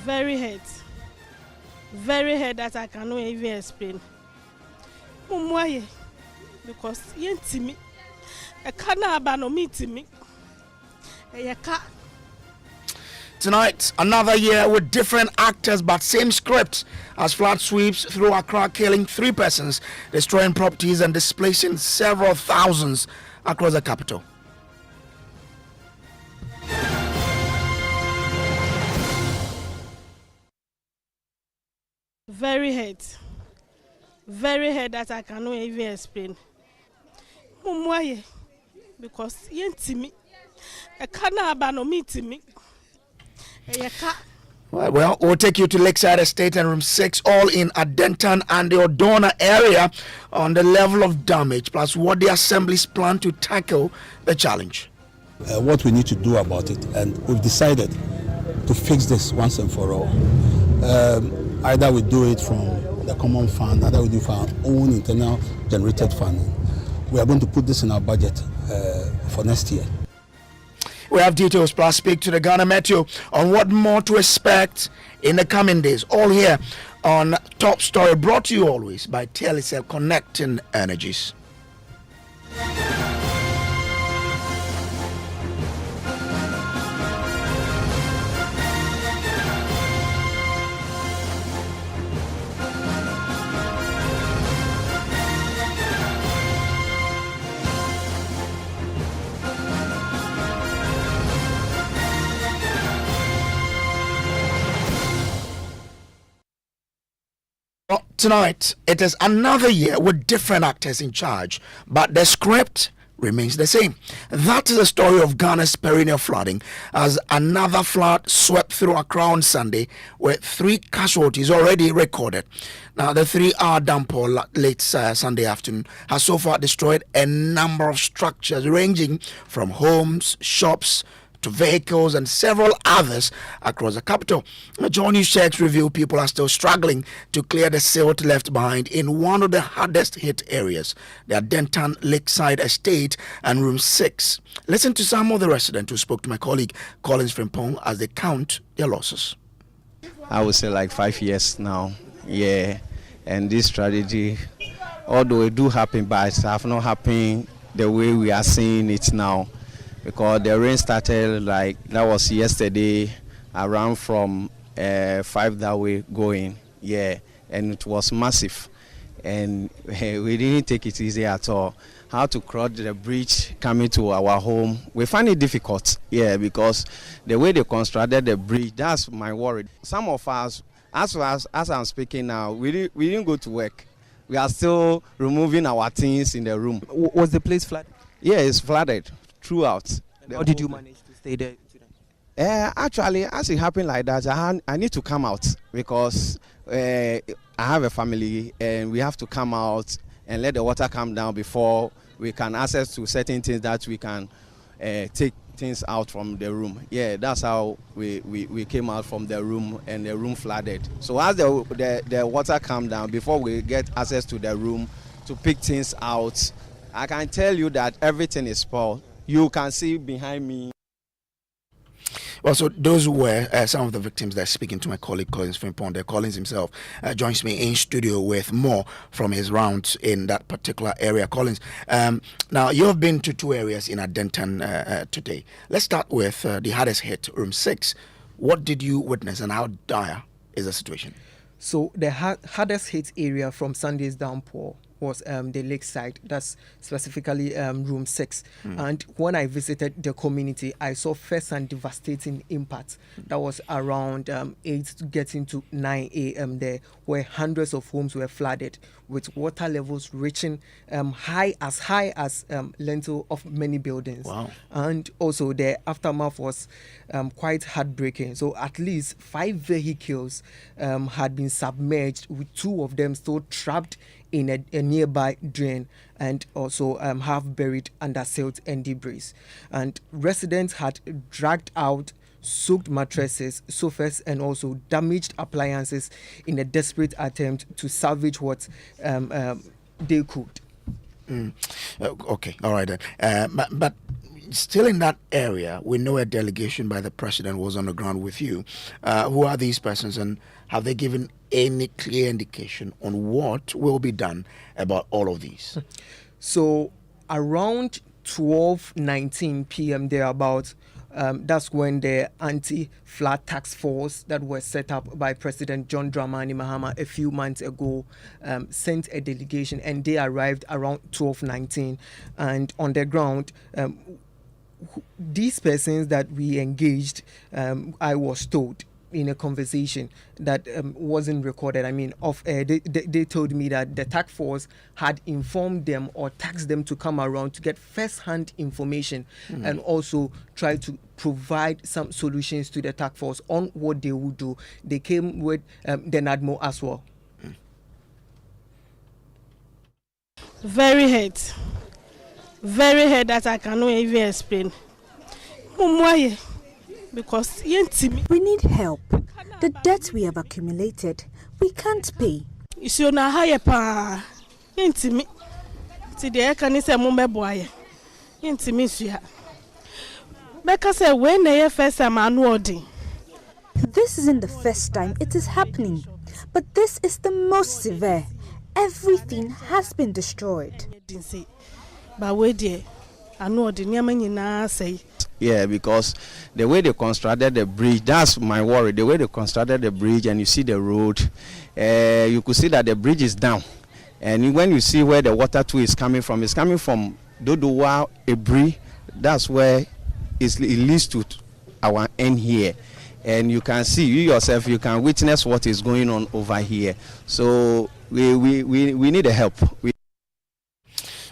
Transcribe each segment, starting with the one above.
Very hurt that I cannot even explain. Mumwaye, because yentimi, a kana abano me, a car. Tonight, another year with different actors but same script as flood sweeps through Accra, killing 3 persons, destroying properties and displacing several thousands across the capital. Very hurt that I cannot even explain. Mumwaye, because yentimi, a kana abano me. Well, we'll take you to Lakeside Estate and Room 6, all in Adentan and the Odona area, on the level of damage, plus what the assemblies plan to tackle the challenge. What we need to do about it, and we've decided to fix this once and for all. Either we do it from the common fund, either we do it for our own internal generated funding. We are going to put this in our budget for next year. We have details, plus speak to the Ghana Meteo on what more to expect in the coming days. All here on Top Story, brought to you always by Telecel Connecting Energies. Tonight, it is another year with different actors in charge, but the script remains the same. That is the story of Ghana's perennial flooding, as another flood swept through Accra on Sunday, with 3 casualties already recorded. Now, the 3-hour downpour late Sunday afternoon has so far destroyed a number of structures ranging from homes, shops, to vehicles and several others across the capital. John News checks reveal people are still struggling to clear the silt left behind in one of the hardest hit areas, the Adentan Lakeside Estate and Room 6. Listen to some of the residents who spoke to my colleague Collins Frimpong as they count their losses. I would say like 5 years now, yeah. And this tragedy, although it do happen, but it have not happened the way we are seeing it now. Because the rain started like that was yesterday, around from 5 that way going, yeah, and it was massive, and we didn't take it easy at all. How to cross the bridge coming to our home, we find it difficult, yeah, because the way they constructed the bridge, that's my worry. Some of us, as I'm speaking now, we didn't go to work. We are still removing our things in the room. Was the place flooded? Yeah, it's flooded throughout. How did you manage to stay there today? Actually, as it happened like that, I need to come out because I have a family and we have to come out and let the water come down before we can access to certain things that we can take things out from the room. Yeah, that's how we came out from the room and the room flooded. So as the water come down, before we get access to the room to pick things out, I can tell you that everything is spoiled. You can see behind me. Well, so those were some of the victims that are speaking to my colleague Collins Frimpong. Collins himself joins me in studio with more from his rounds in that particular area. Collins, now you have been to 2 areas in Adentan today. Let's start with the hardest hit, Room 6. What did you witness and how dire is the situation? So the hardest hit area from Sunday's downpour was the lakeside, that's specifically Room 6. And when I visited the community, I saw first and devastating impact. That was around 8 getting to 9 a.m. there, where hundreds of homes were flooded with water levels reaching high as lintel of many buildings. Wow. And also the aftermath was quite heartbreaking. So at least 5 vehicles had been submerged, with 2 of them still trapped in a nearby drain and also half buried under silt and debris. And residents had dragged out soaked mattresses, sofas, and also damaged appliances in a desperate attempt to salvage what they could. Okay, all right then. But still in that area, we know a delegation by the president was on the ground with you. Who are these persons, and have they given any clear indication on what will be done about all of these? So around 12:19 p.m. thereabout, that's when the anti-flood task force that was set up by President John Dramani Mahama a few months ago sent a delegation, and they arrived around 12:19. And on the ground, these persons that we engaged, I was told in a conversation that wasn't recorded, I mean, off air, they told me that the task force had informed them or tasked them to come around to get first-hand information and also try to provide some solutions to the task force on what they would do. They came with the NADMO as well. Very hurt that I cannot even explain. Because we need help. The debt we have accumulated, we can't pay. So na higher pa intimi. Today I can say mumbe boy. Intimi suya. Because when they first time annually. This isn't the first time it is happening, but this is the most severe. Everything has been destroyed. But wait there, annually say. Yeah, because the way they constructed the bridge, that's my worry. The way they constructed the bridge, and you see the road, you could see that the bridge is down. And when you see where the water too is coming from, it's coming from Dodowa, Ebri. That's where it leads to our end here. And you can see, you yourself, you can witness what is going on over here. So we need a help.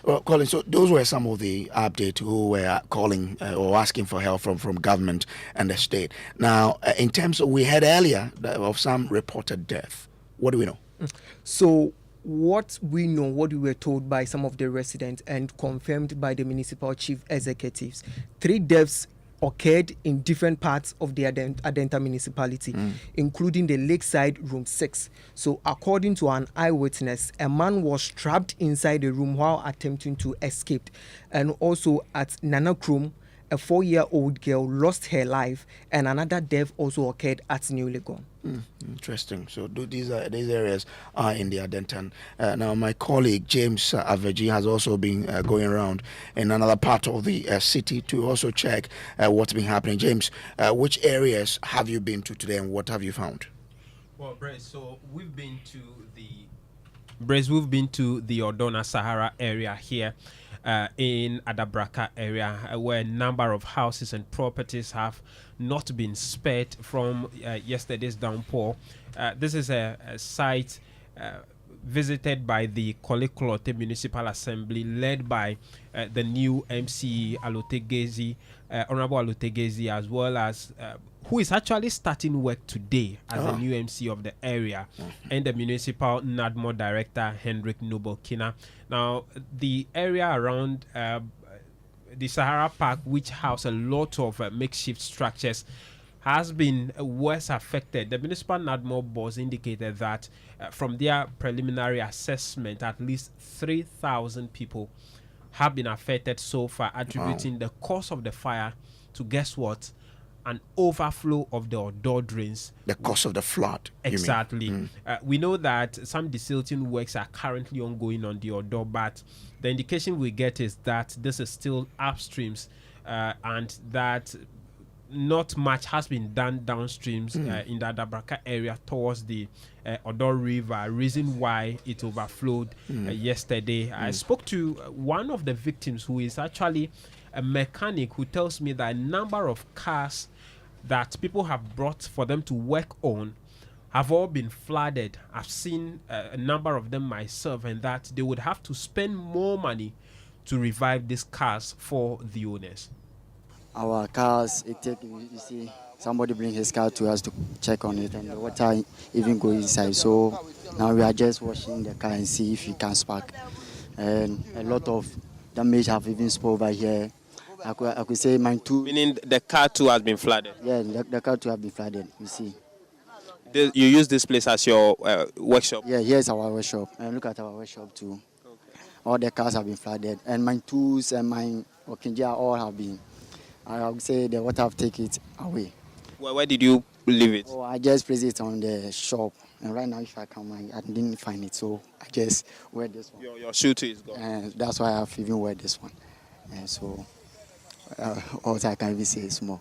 Well, Colin, so those were some of the updates who were calling or asking for help from government and the state. Now, in terms of, we heard earlier of some reported death. What do we know? So what we know, what we were told by some of the residents and confirmed by the municipal chief executives, 3 deaths occurred in different parts of the Adentan municipality, including the Lakeside Room 6. So according to an eyewitness, a man was trapped inside the room while attempting to escape. And also at Nanakrum, a 4-year-old girl lost her life, and another death also occurred at New Legon. Interesting. So these areas are in the Adentan. Now, my colleague James Ravage has also been going around in another part of the city to also check what's been happening. James, which areas have you been to today, and what have you found? Well, Brace, so we've been to the Odona Sahara area here. In Adabraka area, where a number of houses and properties have not been spared from yesterday's downpour. This is a site visited by the Kolikolote Municipal Assembly, led by the new MC Alotegezi, Honorable Alotegezi, as well as who is actually starting work today as the new MC of the area, and the municipal NADMO director, Hendrik Nobelkina. Now, the area around the Sahara Park, which house a lot of makeshift structures, has been worse affected. The municipal NADMO boss indicated that from their preliminary assessment, at least 3,000 people have been affected so far, attributing the cause of the fire to, guess what, an overflow of the outdoor drains. The cause of the flood. Exactly. We know that some desilting works are currently ongoing on the outdoor, but the indication we get is that this is still upstreams, and that not much has been done downstreams in the Adabraka area towards the Odor River, reason why it overflowed yesterday. I spoke to one of the victims, who is actually a mechanic, who tells me that a number of cars that people have brought for them to work on have all been flooded. I've seen a number of them myself, and that they would have to spend more money to revive these cars for the owners. Our cars, you see, somebody bring his car to us to check on it, and the water even go inside. So now we are just washing the car and see if it can spark. And a lot of damage have even spoiled over here. I could say mine too. Meaning the car too has been flooded? Yeah, the car too has been flooded, you see. You use this place as your workshop? Yeah, here's our workshop. And look at our workshop too. Okay. All the cars have been flooded. And my tools and my or Kinja all have been. I would say the water have taken it away. Where did you leave it? Oh, I just placed it on the shop, and right now if I come, I didn't find it, so I just wear this one. Your shoe too is gone. And that's why I've even wear this one. And so all I can even say is more.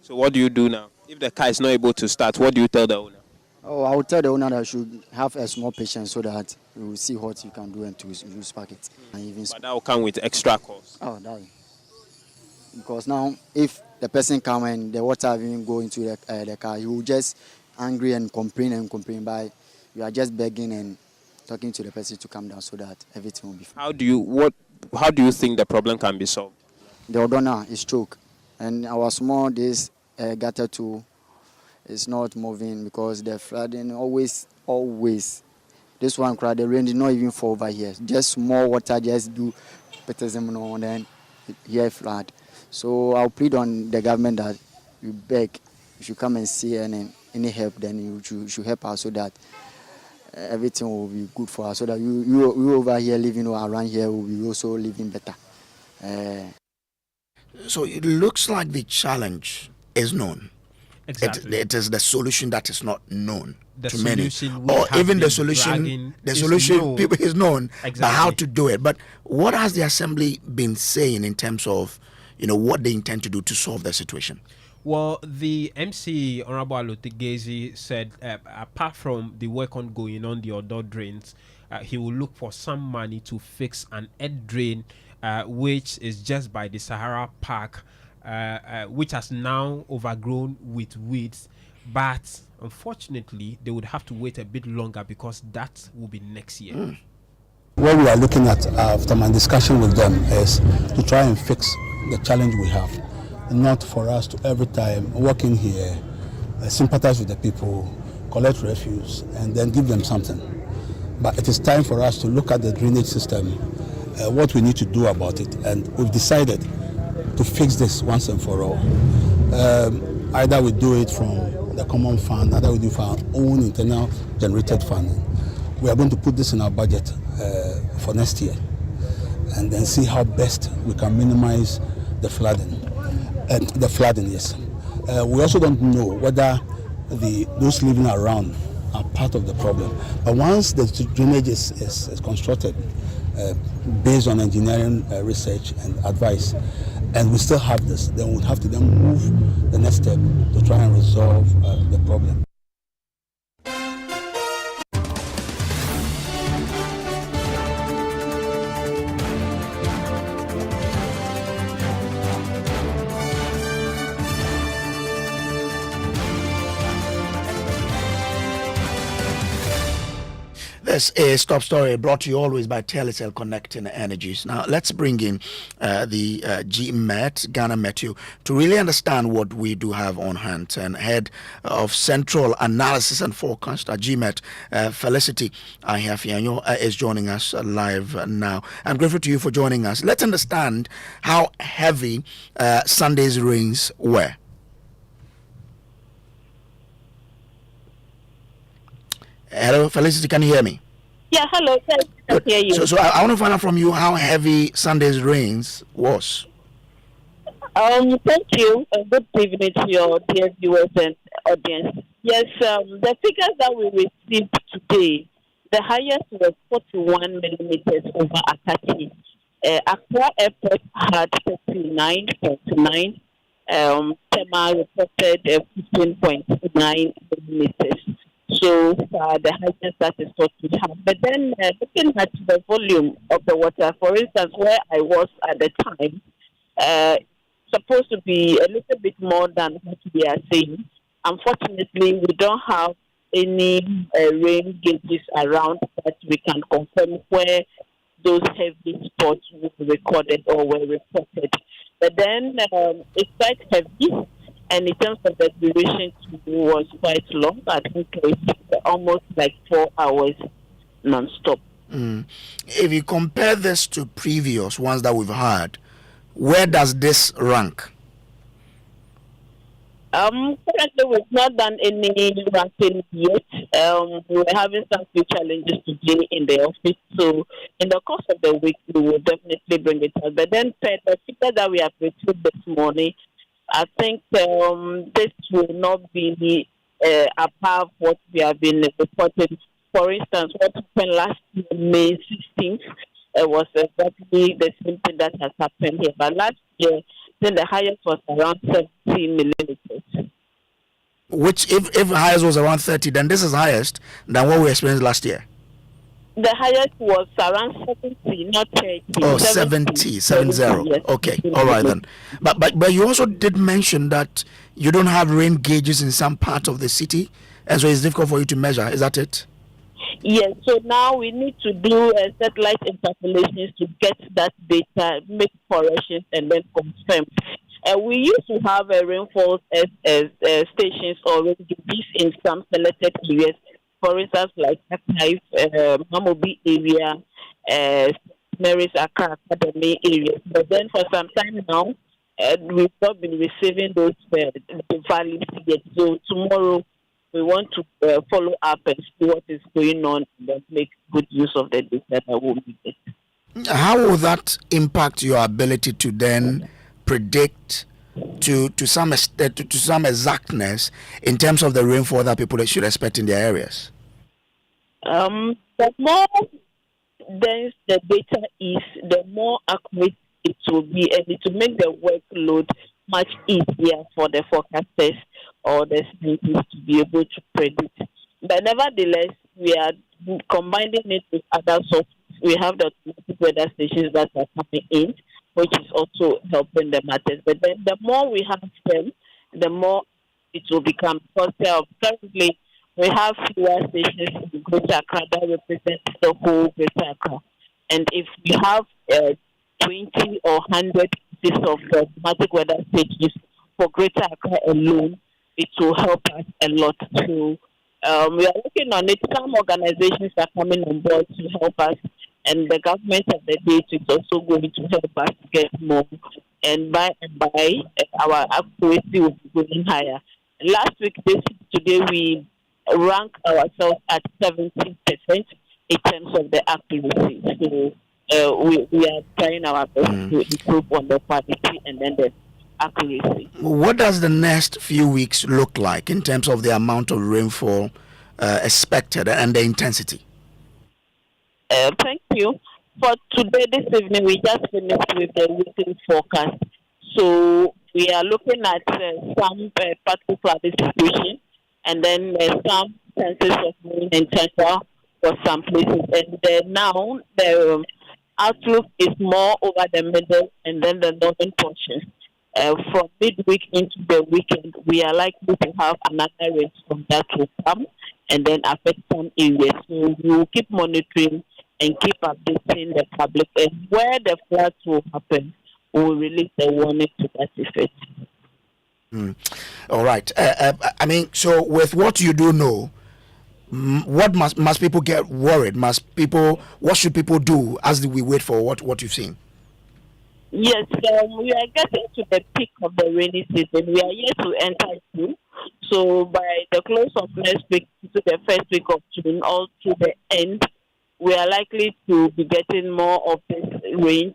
So what do you do now? If the car is not able to start, what do you tell the owner? Oh, I will tell the owner that I should have a small patience so that you will see what you can do and to use packet. And even But that will come with extra cost. oh, that. Because now, if the person come and the water even go into the car, he will just angry and complain by you are just begging and talking to the person to come down so that everything will be fine. How do you think the problem can be solved? The Odona is choke, and our small this gutter too is not moving because the flooding always. This one crowd, the rain did not even fall over here. Just small water, just do petazemino and then here flood. So I'll plead on the government that you beg, if you come and see any help, then you should help us so that everything will be good for us. So that you over here living around here will be also living better. So it looks like the challenge is known. Exactly. It is the solution that is not known The to many, solution we or have even the been solution. dragging The is solution known. people is known, but how Exactly. to do it. But what has the assembly been saying in terms of, what they intend to do to solve the situation? Well, the MC, Honorable Alotegezi, said apart from the work ongoing on the outdoor drains, he will look for some money to fix an earth drain, which is just by the Sahara Park, which has now overgrown with weeds. But unfortunately, they would have to wait a bit longer because that will be next year. What we are looking at after my discussion with them is to try and fix the challenge we have. Not for us to every time walk in here, sympathize with the people, collect refuse, and then give them something. But it is time for us to look at the drainage system, what we need to do about it, and we've decided to fix this once and for all. Either we do it from the common fund, either we do it for our own internal generated funding. We are going to put this in our budget for next year, and then see how best we can minimize the flooding. Yes. We also don't know whether those living around are part of the problem. But once the drainage is constructed based on engineering research and advice, and we still have this, then we'll have to then move the next step to try and resolve the problem. This is Top Story, brought to you always by Telecel Connecting Energies. Now, let's bring in the GMET, Ghana Meteo, to really understand what we do have on hand. And head of Central Analysis and Forecast at GMET, Felicity Ahiafianyo, is joining us live now. I'm grateful to you for joining us. Let's understand how heavy Sunday's rains were. Hello, Felicity, can you hear me? Yeah, hello. Yes, I can hear you. So I want to find out from you how heavy Sunday's rains was. Thank you. Good evening to your dear viewers and audience. Yes, the figures that we received today, the highest was 41 millimeters over Akati. Accra Airport had 39.9. Tema reported 15.9 millimeters. So the highest that is what we have. But then looking at the volume of the water, for instance, where I was at the time, supposed to be a little bit more than what we are saying. Unfortunately, we don't have any rain gauges around that we can confirm where those heavy spots were recorded or were reported. But then it's quite heavy. And in terms of the duration, it was quite long. I think it's almost like 4 hours non-stop. If you compare this to previous ones that we've had, where does this rank? Currently, we've not done any ranking yet. We're having some few challenges today in the office. So, in the course of the week, we will definitely bring it out. But then, per the figure that we have received this morning, I think this will not be above what we have been reporting. For instance, what happened last year, May 16th, was exactly the same thing that has happened here. But last year, then the highest was around 17 millimeters. Which, if highest was around 30, then this is highest than what we experienced last year. The highest was around 70, not 30. Oh, 70. Yes. Okay, all right then. But you also did mention that you don't have rain gauges in some part of the city, and so it's difficult for you to measure. Is that it? Yes, so now we need to do satellite interpolations to get that data, make corrections, and then confirm. We used to have rainfall stations or rain gauges in some selected areas, for instance, like Accra, Mamobi area, Mary's Accra Academy areas. But then for some time now, we've not been receiving those values yet. So tomorrow, we want to follow up and see what is going on and then make good use of the data that will be there. How will that impact your ability to then predict to some exactness in terms of the rainfall that people should expect in their areas? The more dense the data is, the more accurate it will be, and it will make the workload much easier for the forecasters or the scientists to be able to predict. But nevertheless, we are combining it with other sources. We have the automatic weather stations that are coming in, which is also helping the matters. But then the more we have them, the more it will become. Because currently, we have fewer stations in Greater Accra that represent the whole Greater Accra. And if we have 20 or 100 pieces of automatic weather stations for Greater Accra alone, it will help us a lot. So we are working on it. Some organizations are coming on board to help us, and the government of the day is also going to help us get more. And by our accuracy will be going higher. Last week, today, we rank ourselves at 70% in terms of the accuracy. So we are trying our best to improve on the quality and then the accuracy. What does the next few weeks look like in terms of the amount of rainfall expected and the intensity? Thank you. For today, this evening, we just finished with the weekly forecast. So we are looking at some partial cloudy situation, and then some chances of rain and thunder for some places. And now the outlook is more over the middle and then the northern portions. From midweek into the weekend, we are likely to have another rainstorm that will come and then affect some areas. So we will keep monitoring and keep updating the public. And where the floods will happen, we will release the warning to that effect. All right. I mean, so with what you do know, what must people get worried? What should people do as we wait for what you've seen? Yes, we are getting to the peak of the rainy season. We are yet to enter June. So by the close of next week to the first week of June, all to the end, we are likely to be getting more of this rain.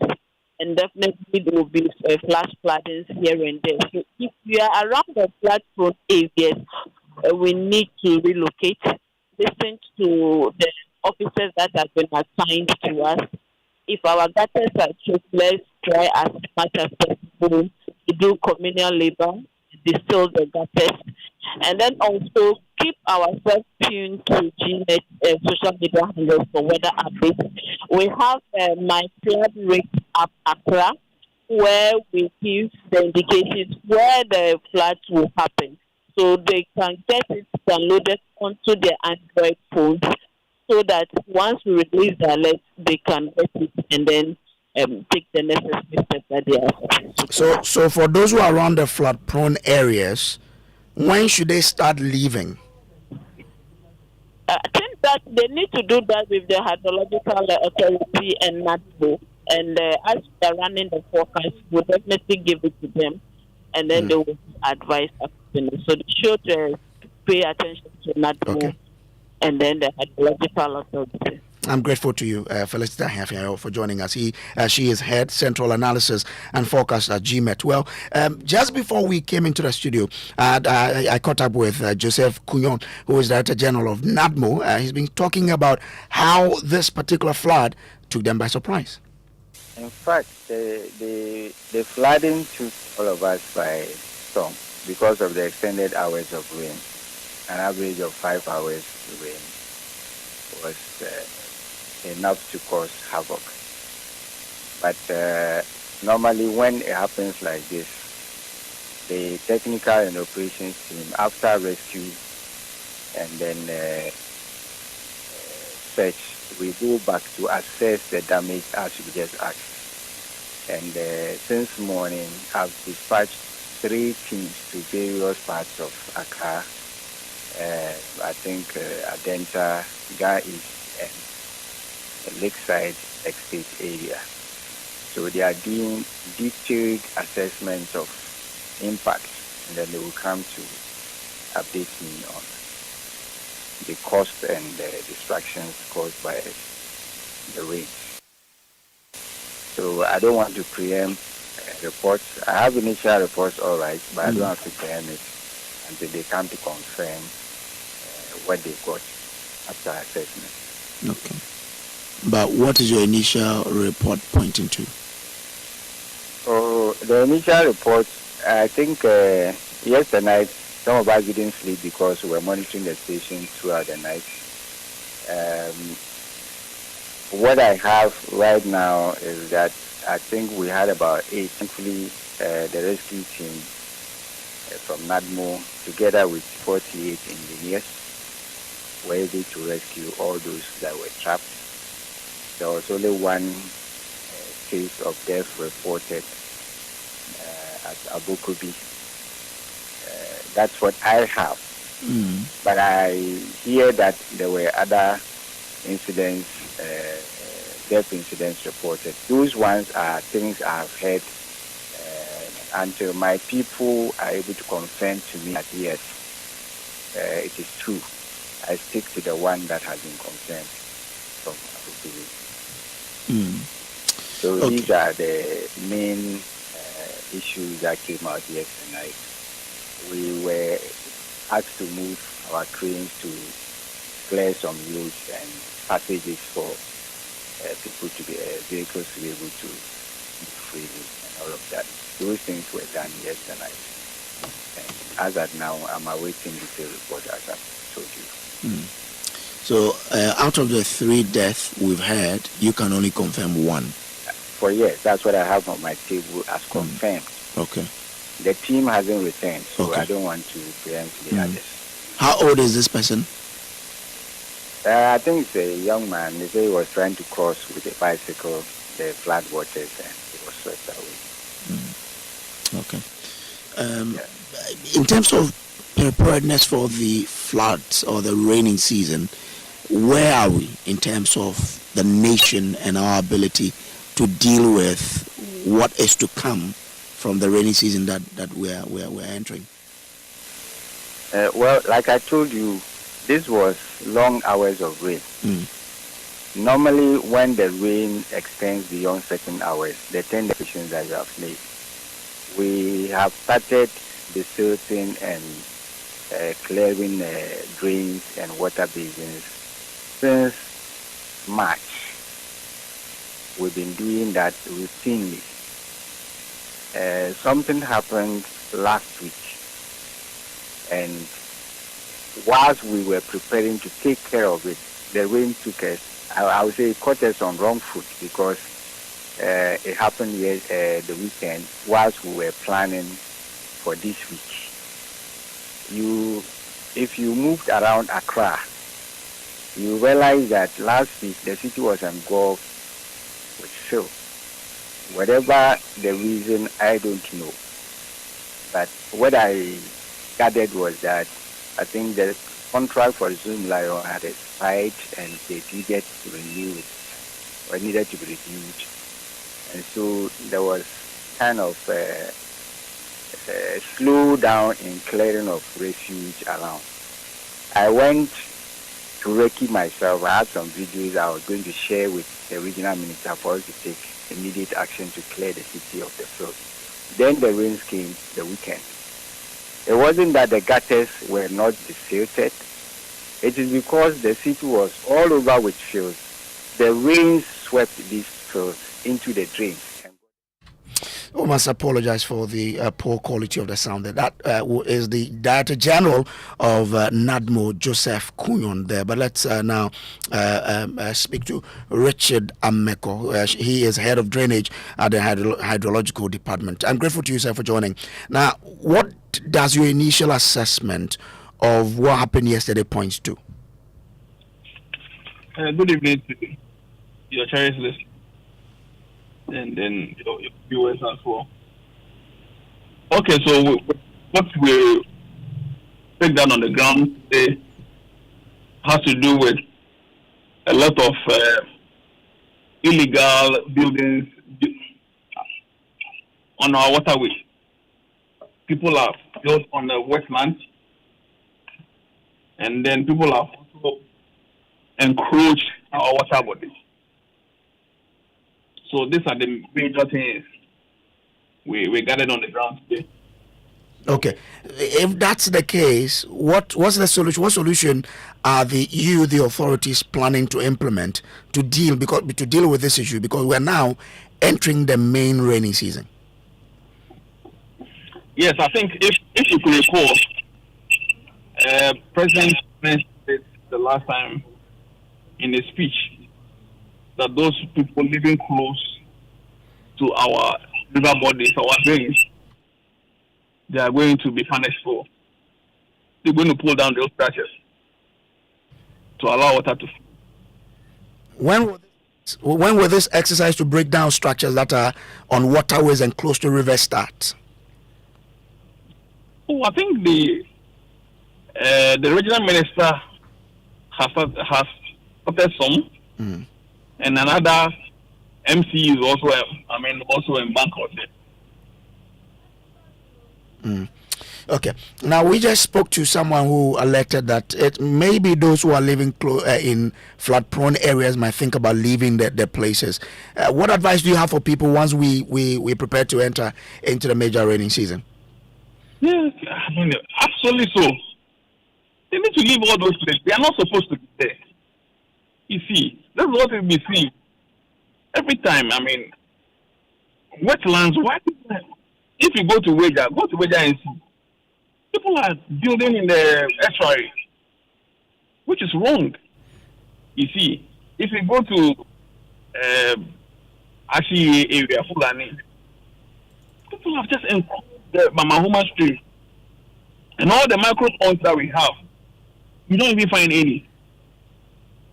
And definitely there will be flash floodings here and there. So if we are around the flood-prone areas, we need to relocate. Listen to the officers that have been assigned to us. If our gutters are choked, let's try as much as possible to do communal labor, distill the gutters, and then also keep ourselves tuned to GNet social media handles for weather updates. We have my flood rate up Accra, where we give the indications where the floods will happen, so they can get it downloaded onto their Android phones, so that once we release the alert, they can get it and then take the necessary steps that they are. So for those who are around the flood-prone areas, when should they start leaving? I think that they need to do that with the hydrological authority and NATPO. And as they are running the forecast, we'll definitely give it to them, and then they will be advised. happening. So they should pay attention to NADMO Okay. and then the hydrological authority. I'm grateful to you, Felicita Hefia, for joining us. She is head Central Analysis and Forecast at GMET. Well, just before we came into the studio, I caught up with Joseph Kunyon, who is Director General of NADMO. He's been talking about how this particular flood took them by surprise. In fact, the flooding took all of us by storm because of the extended hours of rain. An average of 5 hours rain was enough to cause havoc. But normally when it happens like this, the technical and operations team, after rescue and then search, we go back to assess the damage as we just asked. And since morning, I've dispatched 3 teams to various parts of Accra. I think Adentan, East, and Lakeside Estate area. So they are doing detailed assessments of impact, and then they will come to update me on the cost and the distractions caused by the rain. So I don't want to preempt reports. I have initial reports, all right, but I don't have to preempt it until they come to confirm what they got after assessment. Okay. But what is your initial report pointing to? Oh, the initial report, I think yesterday night, some of us didn't sleep because we were monitoring the station throughout the night. What I have right now is that I think we had about 8. Thankfully, the rescue team from NADMO, together with 48 engineers, were able to rescue all those that were trapped. There was only one case of death reported at Abokobi. That's what I have. But I hear that there were other incidents, death incidents reported. Those ones are things I have heard until my people are able to confirm to me that yes, it is true. I stick to the one that has been confirmed from Abokobi. So these are the main issues that came out yesterday. We were asked to move our cranes to clear some roads and passages for people to be vehicles to be able to move freely and all of that. Those things were done yesterday. And as at now, I'm awaiting detailed report as I told you. So, out of the 3 deaths we've had, you can only confirm 1. For yes, that's what I have on my table as confirmed. Okay. The team hasn't returned, so Okay. I don't want to preempt the others. How old is this person? I think it's a young man. He said he was trying to cross with a bicycle the flood waters and he was swept away. Okay. In terms of preparedness for the floods or the raining season, where are we in terms of the nation and our ability to deal with what is to come from the rainy season that we're entering? Well, like I told you, this was long hours of rain. Normally, when the rain extends beyond certain hours, the 10 decisions that you have made, we have started the silting and clearing drains and water basins since March. We've been doing that routinely. Something happened last week, and whilst we were preparing to take care of it, the rain took us, I would say it caught us on wrong foot because it happened the weekend whilst we were planning for this week. If you moved around Accra, you realize that last week the city was engulfed with fill. Whatever the reason, I don't know. But what I gathered was that I think the contract for Zoom Lion had expired and they needed to renew it, or needed to be renewed. And so there was kind of slow down in clearing of refuge around. I went to recce myself. I had some videos I was going to share with the regional minister for us to take immediate action to clear the city of the flood. Then the rains came the weekend. It wasn't that the gutters were not defiltered. It is because the city was all over with filth. The rains swept these filth into the drains. We must apologize for the poor quality of the sound. That is the Director General of NADMO, Joseph Kunyon there. But let's now speak to Richard Ameko. He is Head of Drainage at the Hydrological Department. I'm grateful to you, sir, for joining. Now, what does your initial assessment of what happened yesterday points to? Good evening to your cherished listeners, and then your viewers as well. Okay, so what we take down on the ground today has to do with a lot of illegal buildings on our waterways. People are built on the wetlands, and then people have also encroached our water bodies. So these are the major things we gathered on the ground today. Okay, if that's the case, what's the solution? What solution are the authorities planning to implement to deal with this issue? Because we're now entering the main rainy season. Yes, I think if you could recall, President said the last time in a speech that those people living close to our river bodies, our drains, they are going to be punished for. They're going to pull down those structures to allow water to flow. When will this exercise to break down structures that are on waterways and close to rivers start? Oh, I think the regional minister has started some, and another MC is also in Bangkok. Okay. Now, we just spoke to someone who alerted that it maybe those who are living in flood-prone areas might think about leaving their places. What advice do you have for people once we prepare to enter into the major rainy season? Yes, absolutely so. They need to leave all those places. They are not supposed to be there. You see, that's what we'll be seeing every time. Wetlands. Why? If you go to Wager and see. People are building in the estuary, which is wrong. You see, if you go to Ashi area, Fulani, people have just encroached the Mamahuma stream. And all the micro ponds that we have, you don't even find any.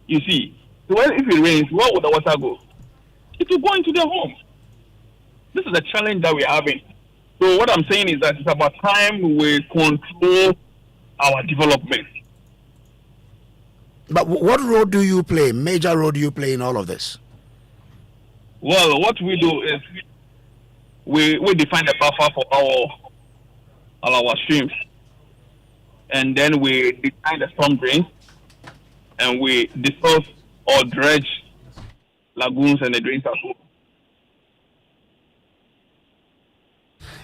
You see, so if it rains, where would the water go? It will go into their home. This is a challenge that we're having. So what I'm saying is that it's about time we control our development. But what role do you play, major role do you play in all of this? Well, what we do is we define a buffer for all our streams. And then we define the storm drains, and we dissolve or dredge lagoons and the drains as well.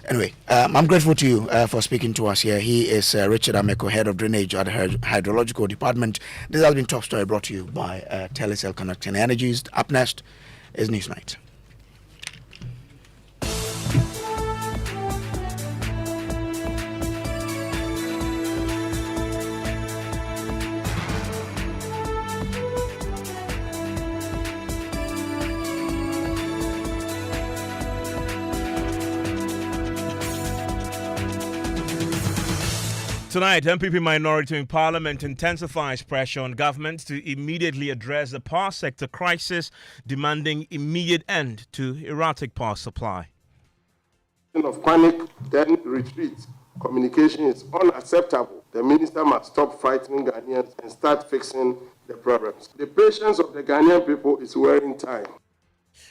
Anyway, I'm grateful to you for speaking to us here. He is Richard Ameko, Head of Drainage at the Hydrological Department. This has been Top Story, brought to you by Telecel Connecting Energies. Up next is Newsnight. Tonight, MPP minority in Parliament intensifies pressure on government to immediately address the power sector crisis, demanding immediate end to erratic power supply. Of panic, then retreat. Communication is unacceptable. The minister must stop frightening Ghanaians and start fixing the problems. The patience of the Ghanaian people is wearing time.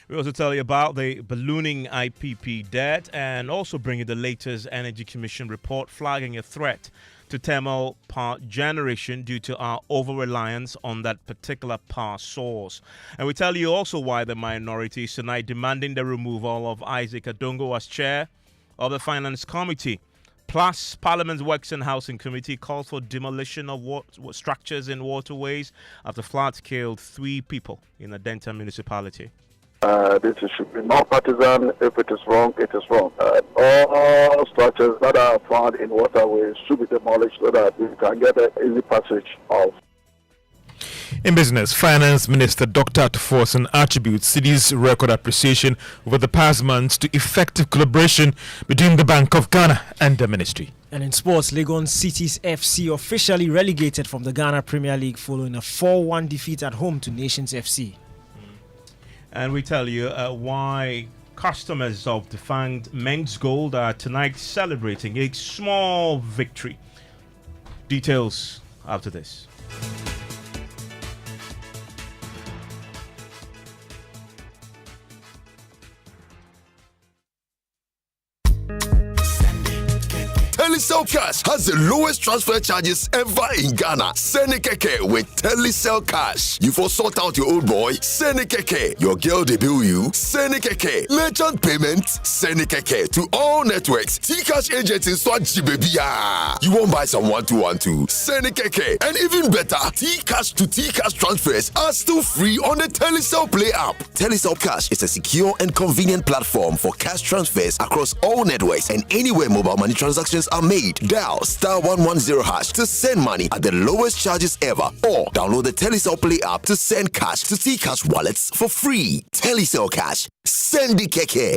We also tell you about the ballooning IPP debt and also bring you the latest Energy Commission report flagging a threat to thermal power generation due to our over-reliance on that particular power source. And we tell you also why the minority is tonight demanding the removal of Isaac Adongo as chair of the Finance Committee. Plus, Parliament's Works and Housing Committee calls for demolition of structures in waterways after floods killed 3 people in Adentan municipality. This should be non-partisan. If it is wrong, it is wrong. All structures that are found in waterways should be demolished so that we can get an easy passage of. In business, Finance Minister Dr. Atufo attributes City's record appreciation over the past months to effective collaboration between the Bank of Ghana and the ministry. And in sports, Legon Cities FC officially relegated from the Ghana Premier League following a 4-1 defeat at home to Nations FC. And we tell you why customers of defunct Men's Gold are tonight celebrating a small victory. Details after this. Telecel Cash has the lowest transfer charges ever in Ghana. Send a keke with Telecel Cash. You for sort out your old boy, send a keke. Your girl debut you, send a keke. Merchant payment, send a keke to all networks. T-Cash agents in Swaji baby. You won't buy some 1212. Send a keke. And even better, T-Cash to T-Cash transfers are still free on the Telecel Play app. Telecel Cash is a secure and convenient platform for cash transfers across all networks and anywhere mobile money transactions are made. Dial *110# to send money at the lowest charges ever, or download the Telecel Play app to send cash to T-Cash wallets for free. Telecel Cash. Send the keke.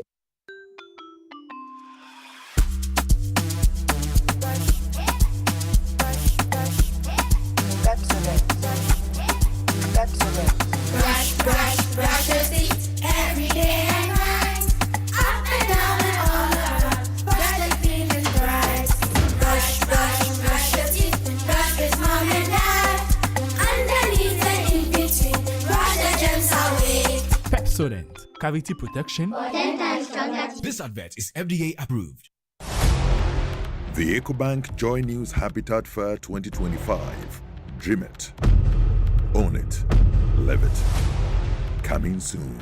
Brush your teeth every day and night. Up and down and all around. Brush the clean and bright. Brush your teeth. Brush with mom and dad. Underneath and in between. Brush the germs away. Pepsodent, cavity protection. For 10 times stronger. This advert is FDA approved. The EcoBank Joy News Habitat Fair 2025. Dream it. Own it. Live it. Coming soon.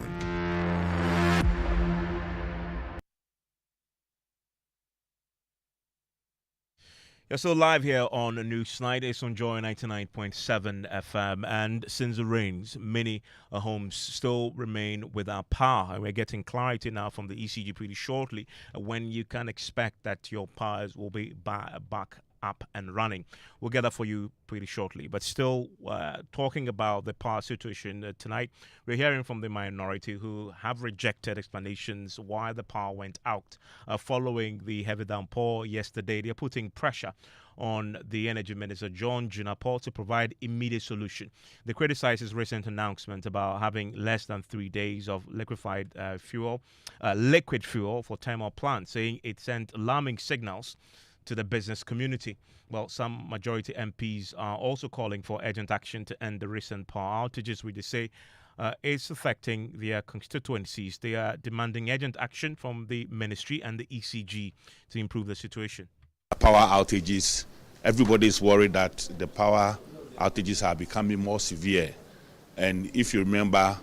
You're still live here on Newsnight. It's on Joy 99.7 FM. And since the rains, many homes still remain without power. And we're getting clarity now from the ECG pretty shortly when you can expect that your powers will be back up and running. We'll get that for you pretty shortly. But still talking about the power situation tonight, we're hearing from the minority who have rejected explanations why the power went out following the heavy downpour yesterday. They're putting pressure on the Energy Minister, John Junapor, to provide immediate solution. They criticize his recent announcement about having less than 3 days of liquid fuel for thermal plants, saying it sent alarming signals to the business community. Well, some majority MPs are also calling for urgent action to end the recent power outages, which they say is affecting their constituencies. They are demanding urgent action from the ministry and the ECG to improve the situation. Power outages, everybody is worried that the power outages are becoming more severe. And if you remember,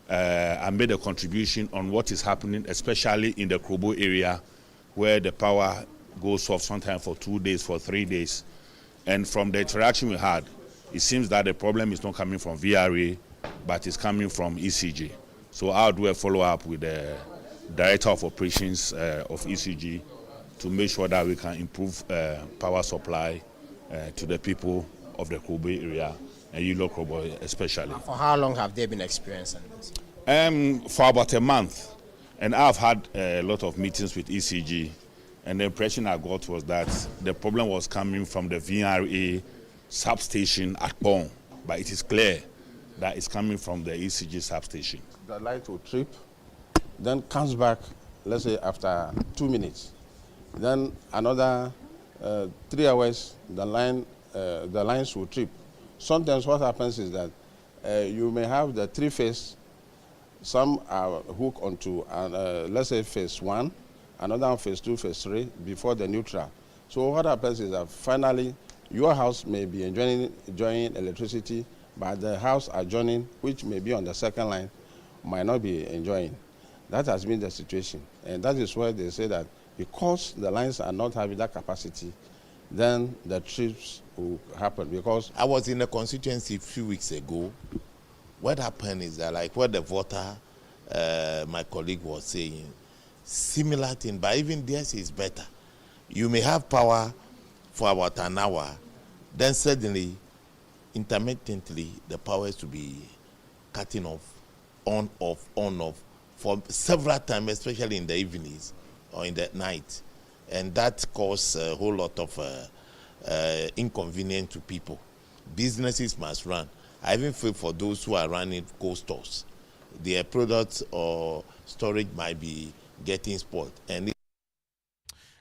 I made a contribution on what is happening, especially in the Kojo area, where the power goes off sometimes for 2 days, for 3 days. And from the interaction we had, it seems that the problem is not coming from VRA, but it's coming from ECG. So I'll do a follow-up with the Director of Operations of ECG to make sure that we can improve power supply to the people of the Kobe area, and Yilo Kobe especially. For how long have they been experiencing this? For about a month. And I've had a lot of meetings with ECG. And the impression I got was that the problem was coming from the VRA substation at Pong. But it is clear that it's coming from the ECG substation. The light will trip, then comes back, let's say after 2 minutes. Then another 3 hours, the lines will trip. Sometimes what happens is that you may have the three-phase some are hooked onto, let's say, phase 1, another on phase 2, phase 3, before the neutral. So what happens is that finally, your house may be enjoying electricity, but the house adjoining, which may be on the second line, might not be enjoying. That has been the situation. And that is why they say that because the lines are not having that capacity, then the trips will happen. Because I was in a constituency a few weeks ago. What happened is that, like what the voter, my colleague was saying, similar thing, but even theirs is better. You may have power for about an hour, then suddenly, intermittently, the power is to be cutting off, on, off, for several times, especially in the evenings or in the night. And that causes a whole lot of inconvenience to people. Businesses must run. I even feel for those who are running cold stores, their products or storage might be getting spoiled. And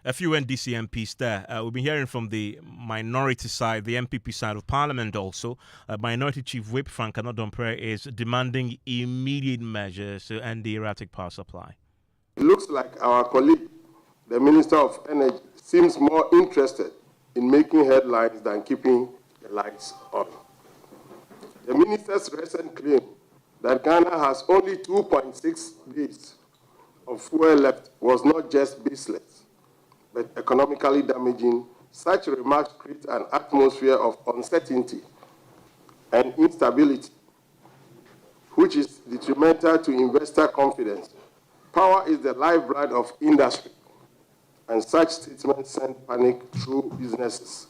a few NDC MPs there. We've been hearing from the minority side, the MPP side of Parliament also. Minority Chief Whip Frank Anodompre is demanding immediate measures to end the erratic power supply. It looks like our colleague, the Minister of Energy, seems more interested in making headlines than keeping the lights on. The minister's recent claim that Ghana has only 2.6 days of fuel left was not just baseless, but economically damaging. Such remarks create an atmosphere of uncertainty and instability, which is detrimental to investor confidence. Power is the lifeblood of industry, and such statements send panic through businesses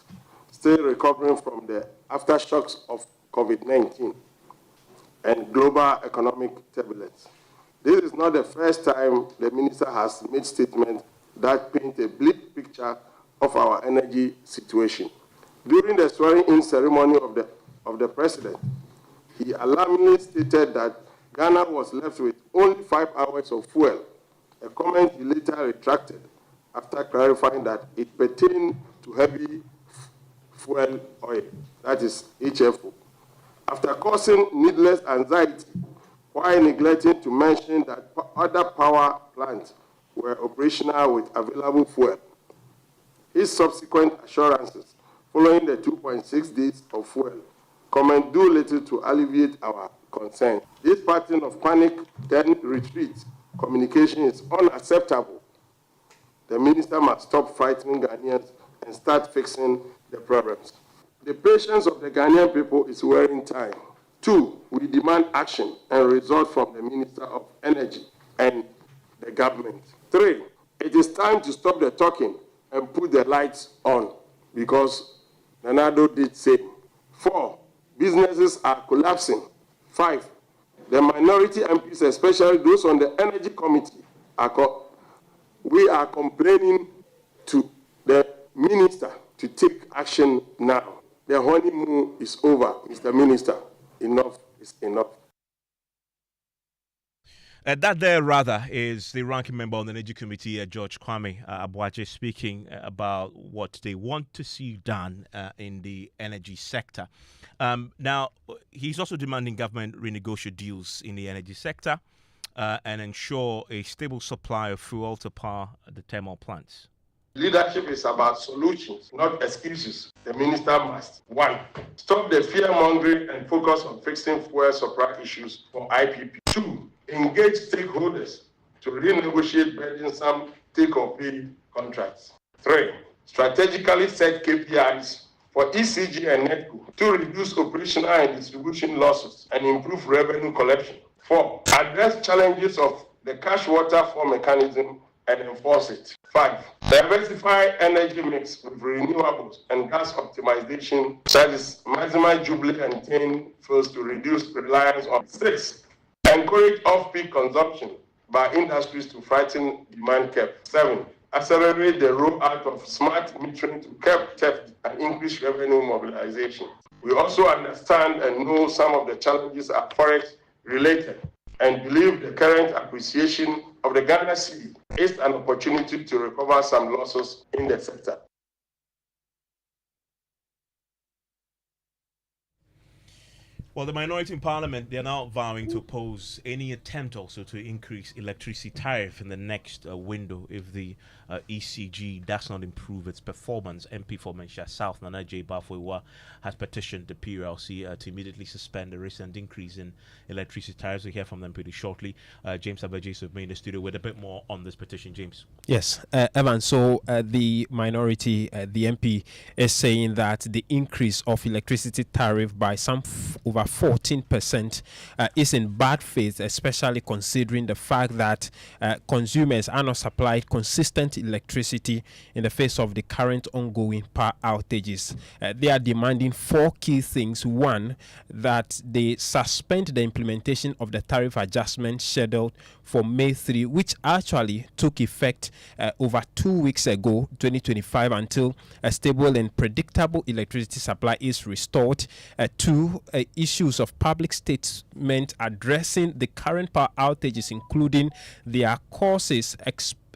still recovering from the aftershocks of COVID-19 and global economic turbulence. This is not the first time the minister has made statements that paint a bleak picture of our energy situation. During the swearing-in ceremony of the president, he alarmingly stated that Ghana was left with only 5 hours of fuel, a comment he later retracted after clarifying that it pertained to heavy fuel oil, that is HFO. After causing needless anxiety, while neglecting to mention that other power plants were operational with available fuel. His subsequent assurances, following the 2.6 days of fuel, comment do little to alleviate our concern. This pattern of panic, then retreat, communication is unacceptable. The minister must stop frightening Ghanaians and start fixing the problems. The patience of the Ghanaian people is wearing time. 2, we demand action and result from the Minister of Energy and the government. 3, it is time to stop the talking and put the lights on, because Nanado did same. 4, businesses are collapsing. 5, the minority MPs, especially those on the Energy Committee, we are complaining to the minister to take action now. The honeymoon is over, Mr. Minister. Enough is enough. That there, rather, is the ranking member on the Energy Committee, George Kwame Abuaje, speaking about what they want to see done in the energy sector. Now, he's also demanding government renegotiate deals in the energy sector and ensure a stable supply of fuel to power the thermal plants. Leadership is about solutions, not excuses. The minister must, 1, stop the fear-mongering and focus on fixing fuel supply issues for IPP. 2, engage stakeholders to renegotiate burdensome take-or-pay contracts. 3, strategically set KPIs for ECG and NETCO to reduce operational and distribution losses and improve revenue collection. 4, address challenges of the cash water flow mechanism and enforce it. 5, diversify energy mix with renewables and gas optimization, that is maximize Jubilee and 10 fuels to reduce reliance on. 6, encourage off-peak consumption by industries to frighten demand cap. 7, accelerate the rollout of smart metering to curb theft and increase revenue mobilization. We also understand and know some of the challenges are forex related and believe the current appreciation of the Ghana cedi is an opportunity to recover some losses in the sector. Well, the minority in parliament, they're now vowing to oppose any attempt also to increase electricity tariff in the next window if the ECG does not improve its performance. MP for Mensah South, Nana J. Bafwewa, has petitioned the PRLC to immediately suspend the recent increase in electricity tariffs. We'll hear from them pretty shortly. James Abajesu of me in the studio with a bit more on this petition. James. Yes, Evan, so the minority, the MP, is saying that the increase of electricity tariff by over 14% is in bad faith, especially considering the fact that consumers are not supplied consistent electricity in the face of the current ongoing power outages. They are demanding 4 key things. One, that they suspend the implementation of the tariff adjustment scheduled for May 3, which actually took effect over 2 weeks ago, 2025, until a stable and predictable electricity supply is restored. 2, issues of public statement addressing the current power outages, including their causes,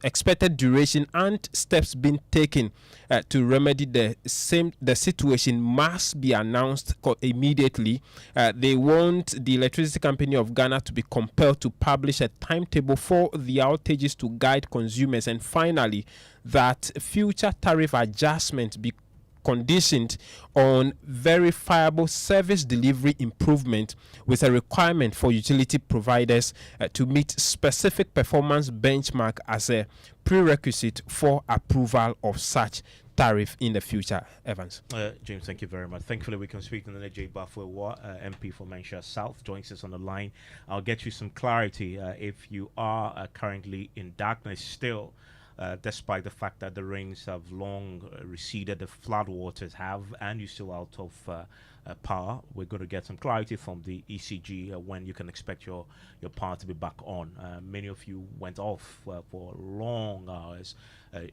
expected duration, and steps being taken to remedy the situation must be announced immediately. They want the Electricity Company of Ghana to be compelled to publish a timetable for the outages to guide consumers, and finally that future tariff adjustment be conditioned on verifiable service delivery improvement, with a requirement for utility providers to meet specific performance benchmark as a prerequisite for approval of such tariff in the future. Evans. James, thank you very much. Thankfully, we can speak to the J. Bafwewa, MP for Mensah South, joins us on the line. I'll get you some clarity if you are currently in darkness still. Despite the fact that the rains have long receded, the floodwaters have, and you're still out of power. We're going to get some clarity from the ECG when you can expect your power to be back on. Many of you went off for long hours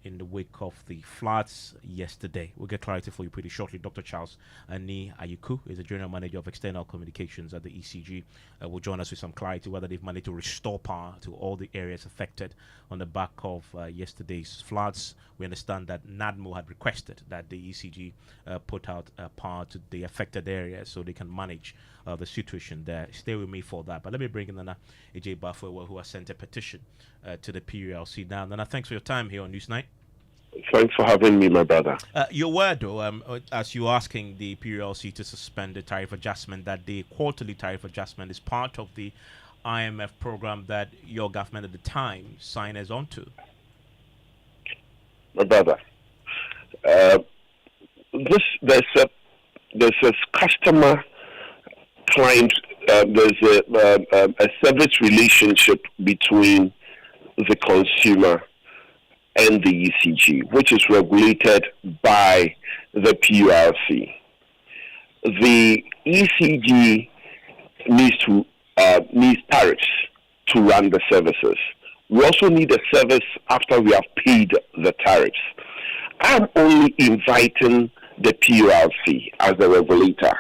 in the wake of the floods yesterday. We'll get clarity for you pretty shortly. Dr. Charles Ani Ayuku is the General Manager of External Communications at the ECG. Will join us with some clarity whether they've managed to restore power to all the areas affected on the back of yesterday's floods. We understand that NADMO had requested that the ECG put out power to the affected areas so they can manage the situation there. Stay with me for that. But let me bring in Nana AJ Bafwewa, who has sent a petition to the PRLC now. Nana, thanks for your time here on Newsnight. Thanks for having me, my brother. You're aware, though, as you're asking the PRLC to suspend the tariff adjustment, that the quarterly tariff adjustment is part of the IMF program that your government at the time signed us onto. My brother, there's a customer client, there's a service relationship between the consumer and the ECG, which is regulated by the PURC. The ECG needs tariffs to run the services. We also need a service after we have paid the tariffs. I'm only inviting the PURC as the regulator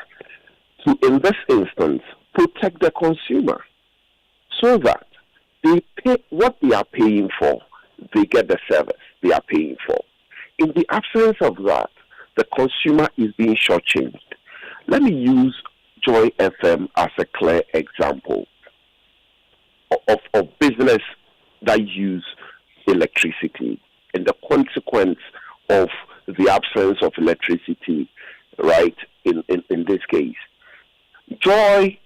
to, in this instance, protect the consumer so that they pay what they are paying for, they get the service they are paying for. In the absence of that, the consumer is being shortchanged. Let me use Joy FM as a clear example of business that use electricity and the consequence of the absence of electricity, right, in this case. Joy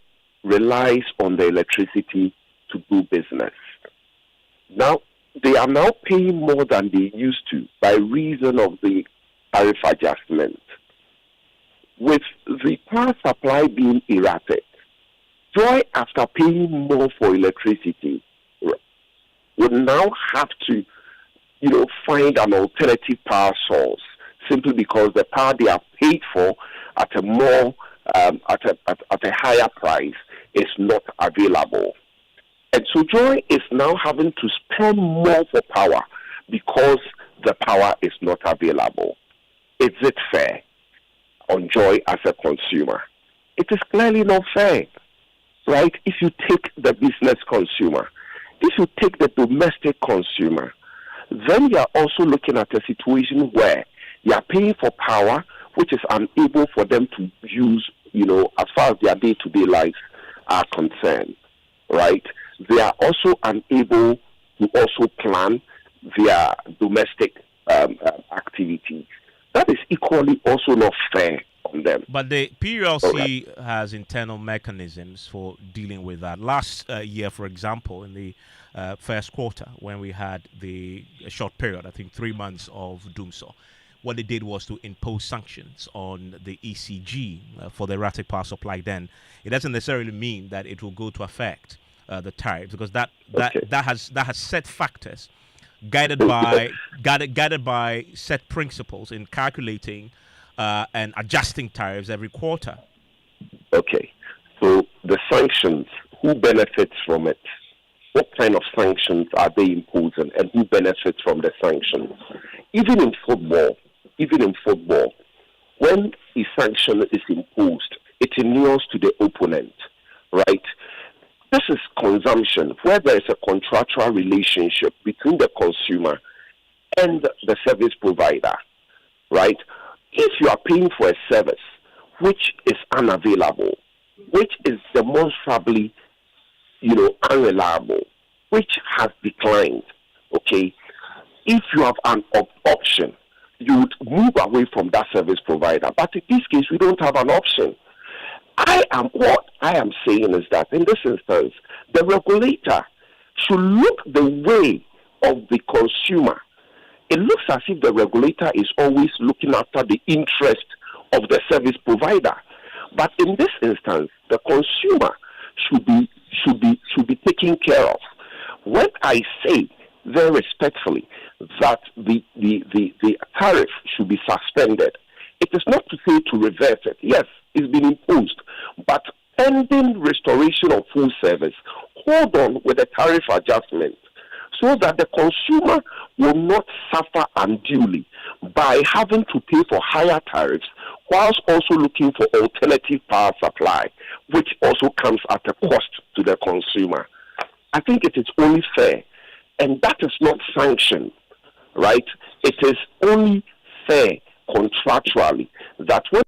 relies on the electricity to do business. Now, they are now paying more than they used to by reason of the tariff adjustment. With the power supply being erratic, Joy, after paying more for electricity, would now have to, find an alternative power source simply because the power they are paid for at a more at a higher price is not available. And so Joy is now having to spend more for power because the power is not available. Is it fair on Joy as a consumer? It is clearly not fair, right? If you take the business consumer, if you take the domestic consumer, then you are also looking at a situation where you are paying for power which is unable for them to use, as far as their day-to-day lives are concerned, right? They are also unable to also plan their domestic activities. That is equally also not fair on them. But the PLC has internal mechanisms for dealing with that. Last year, for example, in the first quarter, when we had a short period, I think 3 months of doomsday, what they did was to impose sanctions on the ECG for the erratic power supply. Then it doesn't necessarily mean that it will go to affect the tariffs, because that has set factors guided by set principles in calculating and adjusting tariffs every quarter. Okay, so the sanctions, who benefits from it? What kind of sanctions are they imposing, and who benefits from the sanctions? Even in football, when a sanction is imposed, it inures to the opponent, right? This is consumption, where there is a contractual relationship between the consumer and the service provider, right? If you are paying for a service which is unavailable, which is demonstrably, unreliable, which has declined, okay, if you have an option, you would move away from that service provider. But in this case, we don't have an option. What I am saying is that in this instance, the regulator should look the way of the consumer. It looks as if the regulator is always looking after the interest of the service provider. But in this instance, the consumer should be taken care of. When I say very respectfully that the tariff should be suspended, it is not to say to reverse it. Yes, it's been imposed, but pending restoration of full service, hold on with the tariff adjustment so that the consumer will not suffer unduly by having to pay for higher tariffs whilst also looking for alternative power supply, which also comes at a cost to the consumer. I think it is only fair, and that is not sanctioned, right? It is only fair contractually that when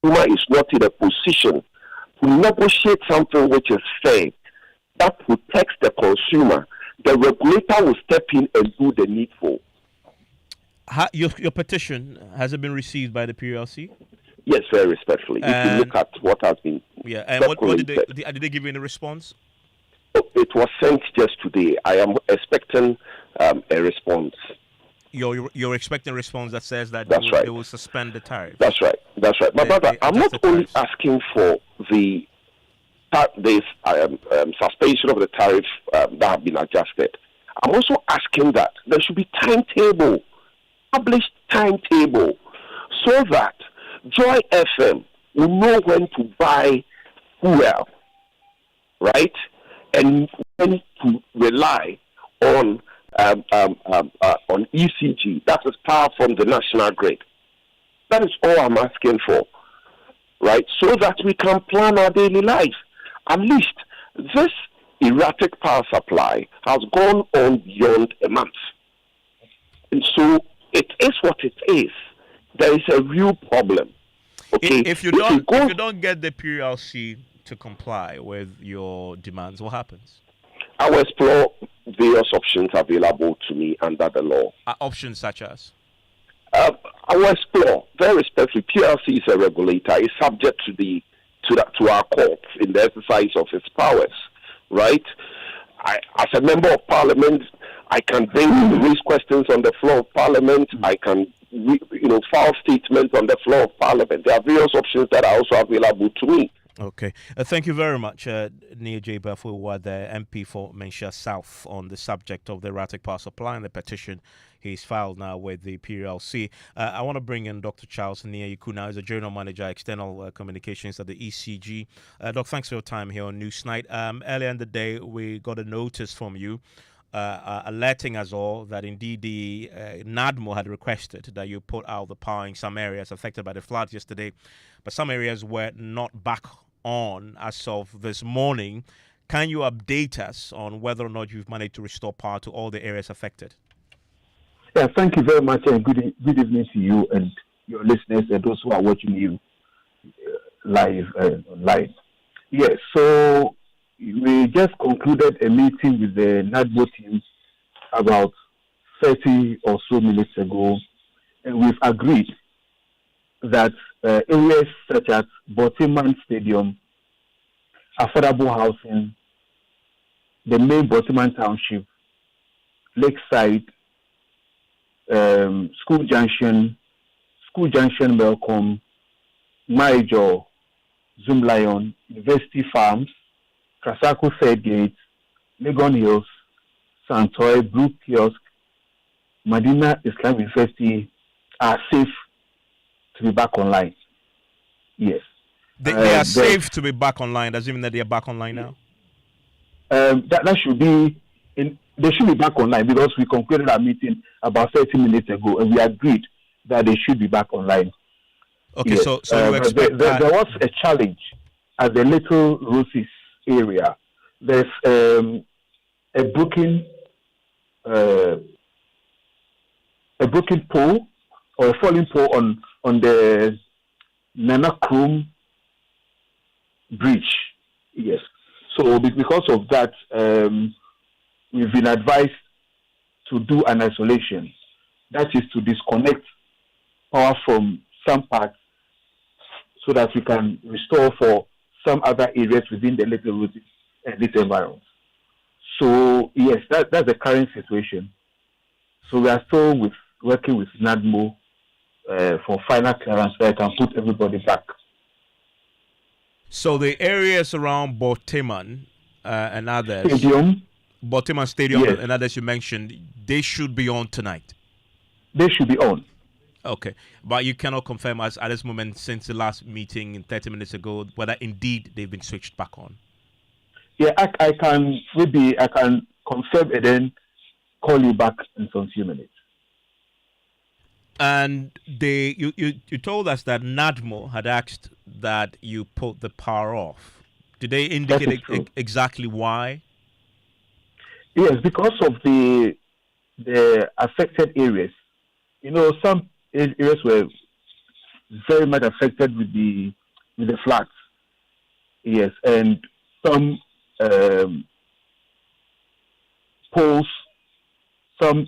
the consumer is not in a position to negotiate something which is fair, that protects the consumer, the regulator will step in and do the needful. Your petition, has it been received by the PLC? Yes, very respectfully. If you look at what has been... Yeah, and what did they give you in a response? It was sent just today. I am expecting a response. You're expecting a response that says that they will suspend the tariff. That's right. My brother, I'm not only asking for the suspension of the tariff that have been adjusted. I'm also asking that there should be published timetable, so that Joy FM will know when to buy fuel, right, and when to rely on ECG, that is power from the national grid. That is all I'm asking for, right? So that we can plan our daily life. At least this erratic power supply has gone on beyond a month. And so it is what it is. There is a real problem. Okay? If you don't get the PLC to comply with your demands, what happens? I will explore various options available to me under the law. Options such as? I will explore. Very respectfully, PLC is a regulator. It's subject to our courts in the exercise of its powers, right? As a member of Parliament, I can raise questions on the floor of Parliament. I can, file statements on the floor of Parliament. There are various options that are also available to me. Okay. Thank you very much, Nia J. Bafu, the MP for Mensah South, on the subject of the erratic power supply and the petition he's filed now with the PLC. I want to bring in Dr. Charles Nia Ikuna, who's a General Manager, External Communications at the ECG. Doc, thanks for your time here on Newsnight. Earlier in the day, we got a notice from you alerting us all that indeed the NADMO had requested that you put out the power in some areas affected by the floods yesterday, but some areas were not back on as of this morning. Can you update us on whether or not you've managed to restore power to all the areas affected? Yeah, thank you very much, and good evening to you and your listeners and those who are watching you. live online. Yes, so we just concluded a meeting with the NADBO team about 30 or so minutes ago, and we've agreed that areas such as Botiman Stadium, affordable housing, the main Botiman Township, Lakeside, School Junction, Melcombe, Major, Zoom Lion, University Farms, Krasako Third Gate, Legon Hills, Santoy, Blue Kiosk, Medina Islam University are safe to be back online. Yes. They are safe to be back online. Does it mean that they are back online now? That should be they should be back online because we concluded our meeting about 30 minutes ago and we agreed that they should be back online. Okay, yes. so you expect there was a challenge at the Little Roses area. There's a broken pole or a falling pole on the Nana Krum bridge. Yes. So because of that, we've been advised to do an isolation. That is to disconnect power from some parts so that we can restore for some other areas within the Little Roses and this environment. So yes, that's the current situation. So we are still working with NADMO for final clearance so I can put everybody back. So the areas around Botiman and others, Botiman Stadium yes. and others you mentioned, they should be on tonight. They should be on. Okay, but you cannot confirm us at this moment since the last meeting 30 minutes ago whether indeed they've been switched back on. Yeah, I can confirm and then call you back in some few minutes. And you told us that NADMO had asked that you put the power off. Did they indicate exactly why? Yes, because of the affected areas. You know, some areas were very much affected with the floods. Yes, and some poles, some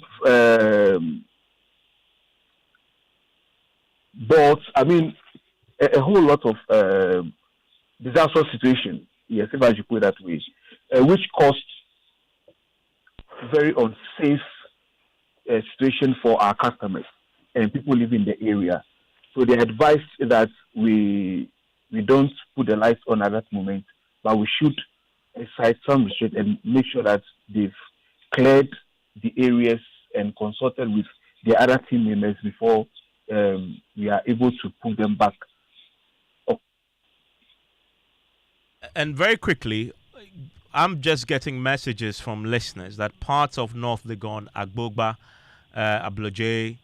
boards. I mean, a whole lot of disaster situation. Yes, if I should put it that way, which caused very unsafe situation for our customers and people living in the area. So they advised that we don't put the lights on at that moment, but we should exercise some restraint and make sure that they've cleared the areas and consulted with the other team members before we are able to put them back. And very quickly, I'm just getting messages from listeners that parts of North Legon, Agbogba, Abloje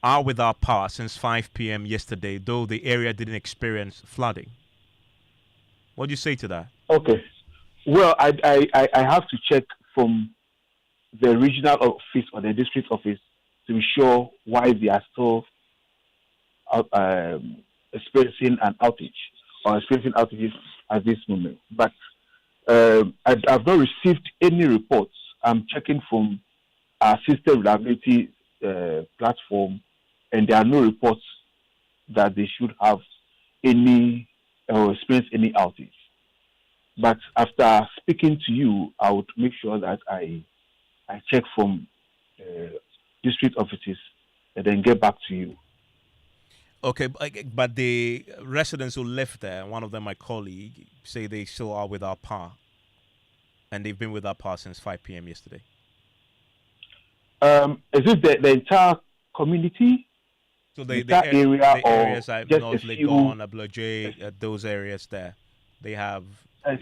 are without power since 5 p.m. yesterday, though the area didn't experience flooding. What do you say to that? Okay. Well, I have to check from the regional office or the district office to be sure why they are still experiencing an outage or experiencing outages at this moment. But I've not received any reports. I'm checking from our system reliability platform, and there are no reports that they should have any or experience any outage. But after speaking to you, I would make sure that I check from district offices and then get back to you. Okay, but the residents who live there, one of them, my colleague, say they still are without power. And they've been without power since 5 p.m. yesterday. Is it the entire community? So the area or areas like just North a few? Legon, Abloje, those areas there, they have...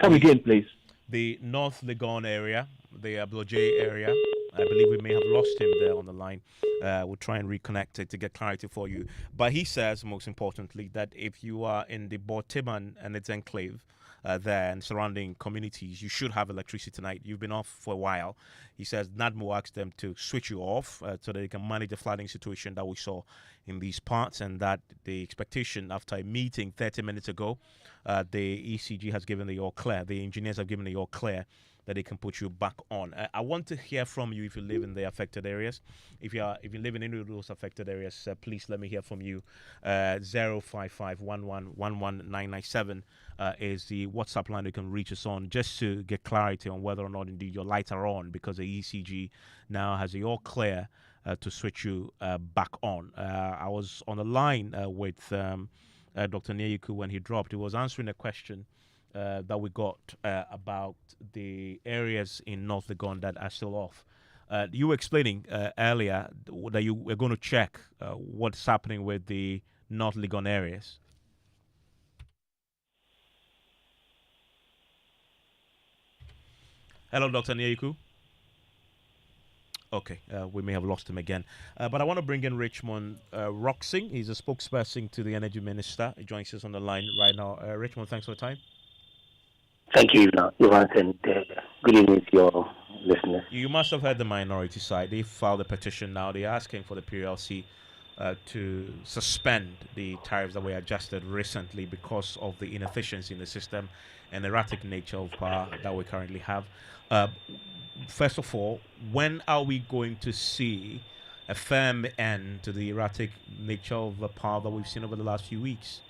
come again, please. The North Legon area, the Abloje area, I believe we may have lost him there on the line. We'll try and reconnect it to get clarity for you. But he says, most importantly, that if you are in the Botiman and its enclave, there and surrounding communities, you should have electricity tonight. You've been off for a while. He says NADMO asked them to switch you off so that they can manage the flooding situation that we saw in these parts, and that the expectation after a meeting 30 minutes ago, the ECG has given the all clear. The engineers have given the all clear that they can put you back on. I want to hear from you if you live in the affected areas. If you live in any of those affected areas, please let me hear from you. 05511119997 is the WhatsApp line you can reach us on, just to get clarity on whether or not indeed your lights are on, because the ECG now has the all clear to switch you back on. I was on the line with Dr. Nyeyiku when he dropped. He was answering a question that we got about the areas in North Legon that are still off. You were explaining earlier that you were going to check what's happening with the North Legon areas. Hello, Dr. Nyeyiku. Okay, we may have lost him again. But I want to bring in Richmond Roxing. He's a spokesperson to the Energy Minister. He joins us on the line right now. Richmond, thanks for the time. Thank you, Ivan, and good evening to your listeners. You must have heard the minority side. They filed a petition now. They're asking for the PLC to suspend the tariffs that were adjusted recently because of the inefficiency in the system and erratic nature of power that we currently have. First of all, when are we going to see a firm end to the erratic nature of the power that we've seen over the last few weeks?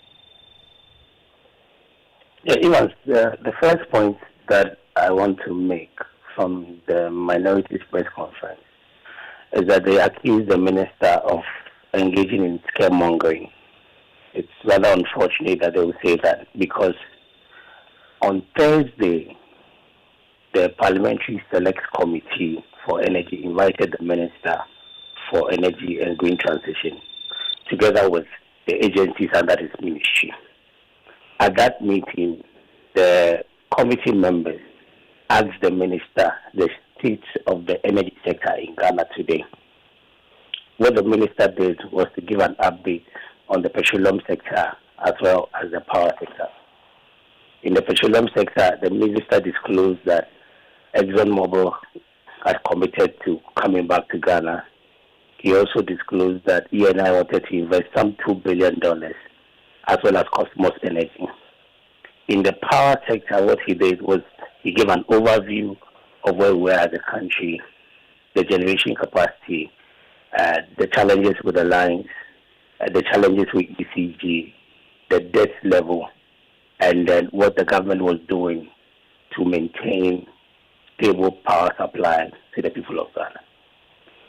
Yeah, Ivan, the first point that I want to make from the minorities press conference is that they accuse the minister of engaging in scaremongering. It's rather unfortunate that they will say that, because on Thursday, the Parliamentary Select Committee for Energy invited the Minister for Energy and Green Transition, together with the agencies under his ministry. At that meeting, the committee members asked the Minister the state of the energy sector in Ghana today. What the Minister did was to give an update on the petroleum sector as well as the power sector. In the petroleum sector, the Minister disclosed that ExxonMobil had committed to coming back to Ghana. He also disclosed that ENI wanted to invest some $2 billion, as well as Cosmos Energy. In the power sector, what he did was he gave an overview of where we were as a country, the generation capacity, the challenges with the lines, the challenges with ECG, the debt level, and then what the government was doing to maintain stable power supply to the people of Ghana.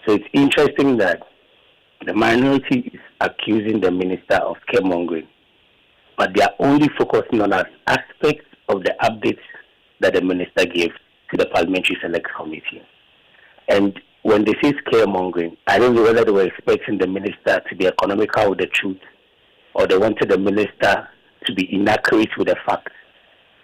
So it's interesting that the minority is accusing the minister of scaremongering, but they are only focusing on an aspect of the updates that the minister gave to the Parliamentary Select Committee. And when they say scaremongering, I don't know whether they were expecting the minister to be economical with the truth, or they wanted the minister to be inaccurate with the facts.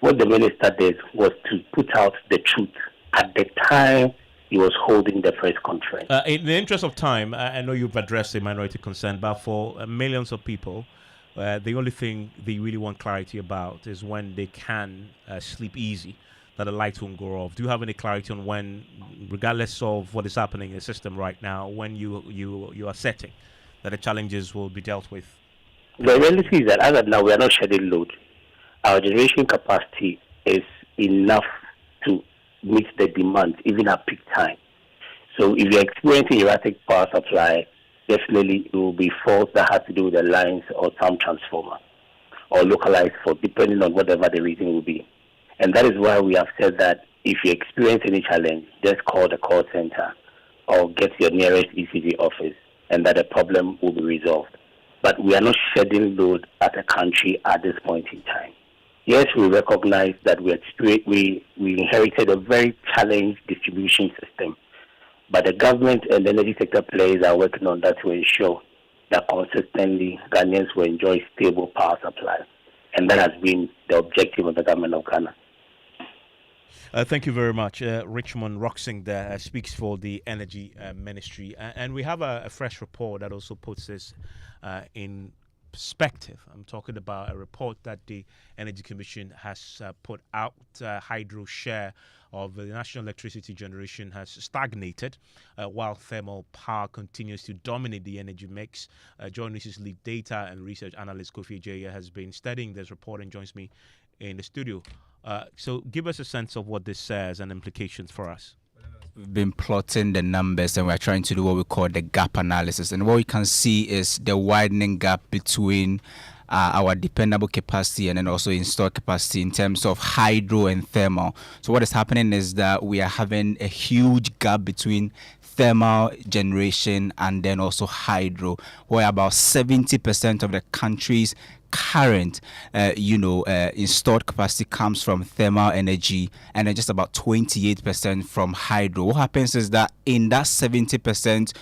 What the minister did was to put out the truth at the time he was holding the press conference. In the interest of time, I know you've addressed the minority concern, but for millions of people, the only thing they really want clarity about is when they can sleep easy, that the lights won't go off. Do you have any clarity on when, regardless of what is happening in the system right now, when you are setting that the challenges will be dealt with? The reality is that as of now, we are not shedding load. Our generation capacity is enough to meet the demand, even at peak time. So if you're experiencing erratic power supply, definitely it will be faults that have to do with the lines or some transformer, or localized fault, depending on whatever the reason will be. And that is why we have said that if you experience any challenge, just call the call center or get your nearest ECG office, and that the problem will be resolved. But we are not shedding load at a country at this point in time. Yes, we recognize that we inherited a very challenged distribution system, but the government and the energy sector players are working on that to ensure that consistently Ghanaians will enjoy stable power supply. And that has been the objective of the government of Ghana. Thank you very much. Richmond Roxing there speaks for the Energy Ministry. And we have a fresh report that also puts this in perspective. I'm talking about a report that the Energy Commission has put out. Hydro share of the national electricity generation has stagnated, while thermal power continues to dominate the energy mix. Joint News' lead data and research analyst Kofi Ejaya has been studying this report and joins me in the studio. So give us a sense of what this says and implications for us. We've been plotting the numbers and we're trying to do what we call the gap analysis. And what we can see is the widening gap between our dependable capacity and then also installed capacity in terms of hydro and thermal. So what is happening is that we are having a huge gap between thermal generation and then also hydro, where about 70% of the country's current installed capacity comes from thermal energy, and then just about 28% from hydro. What happens is that in that 70%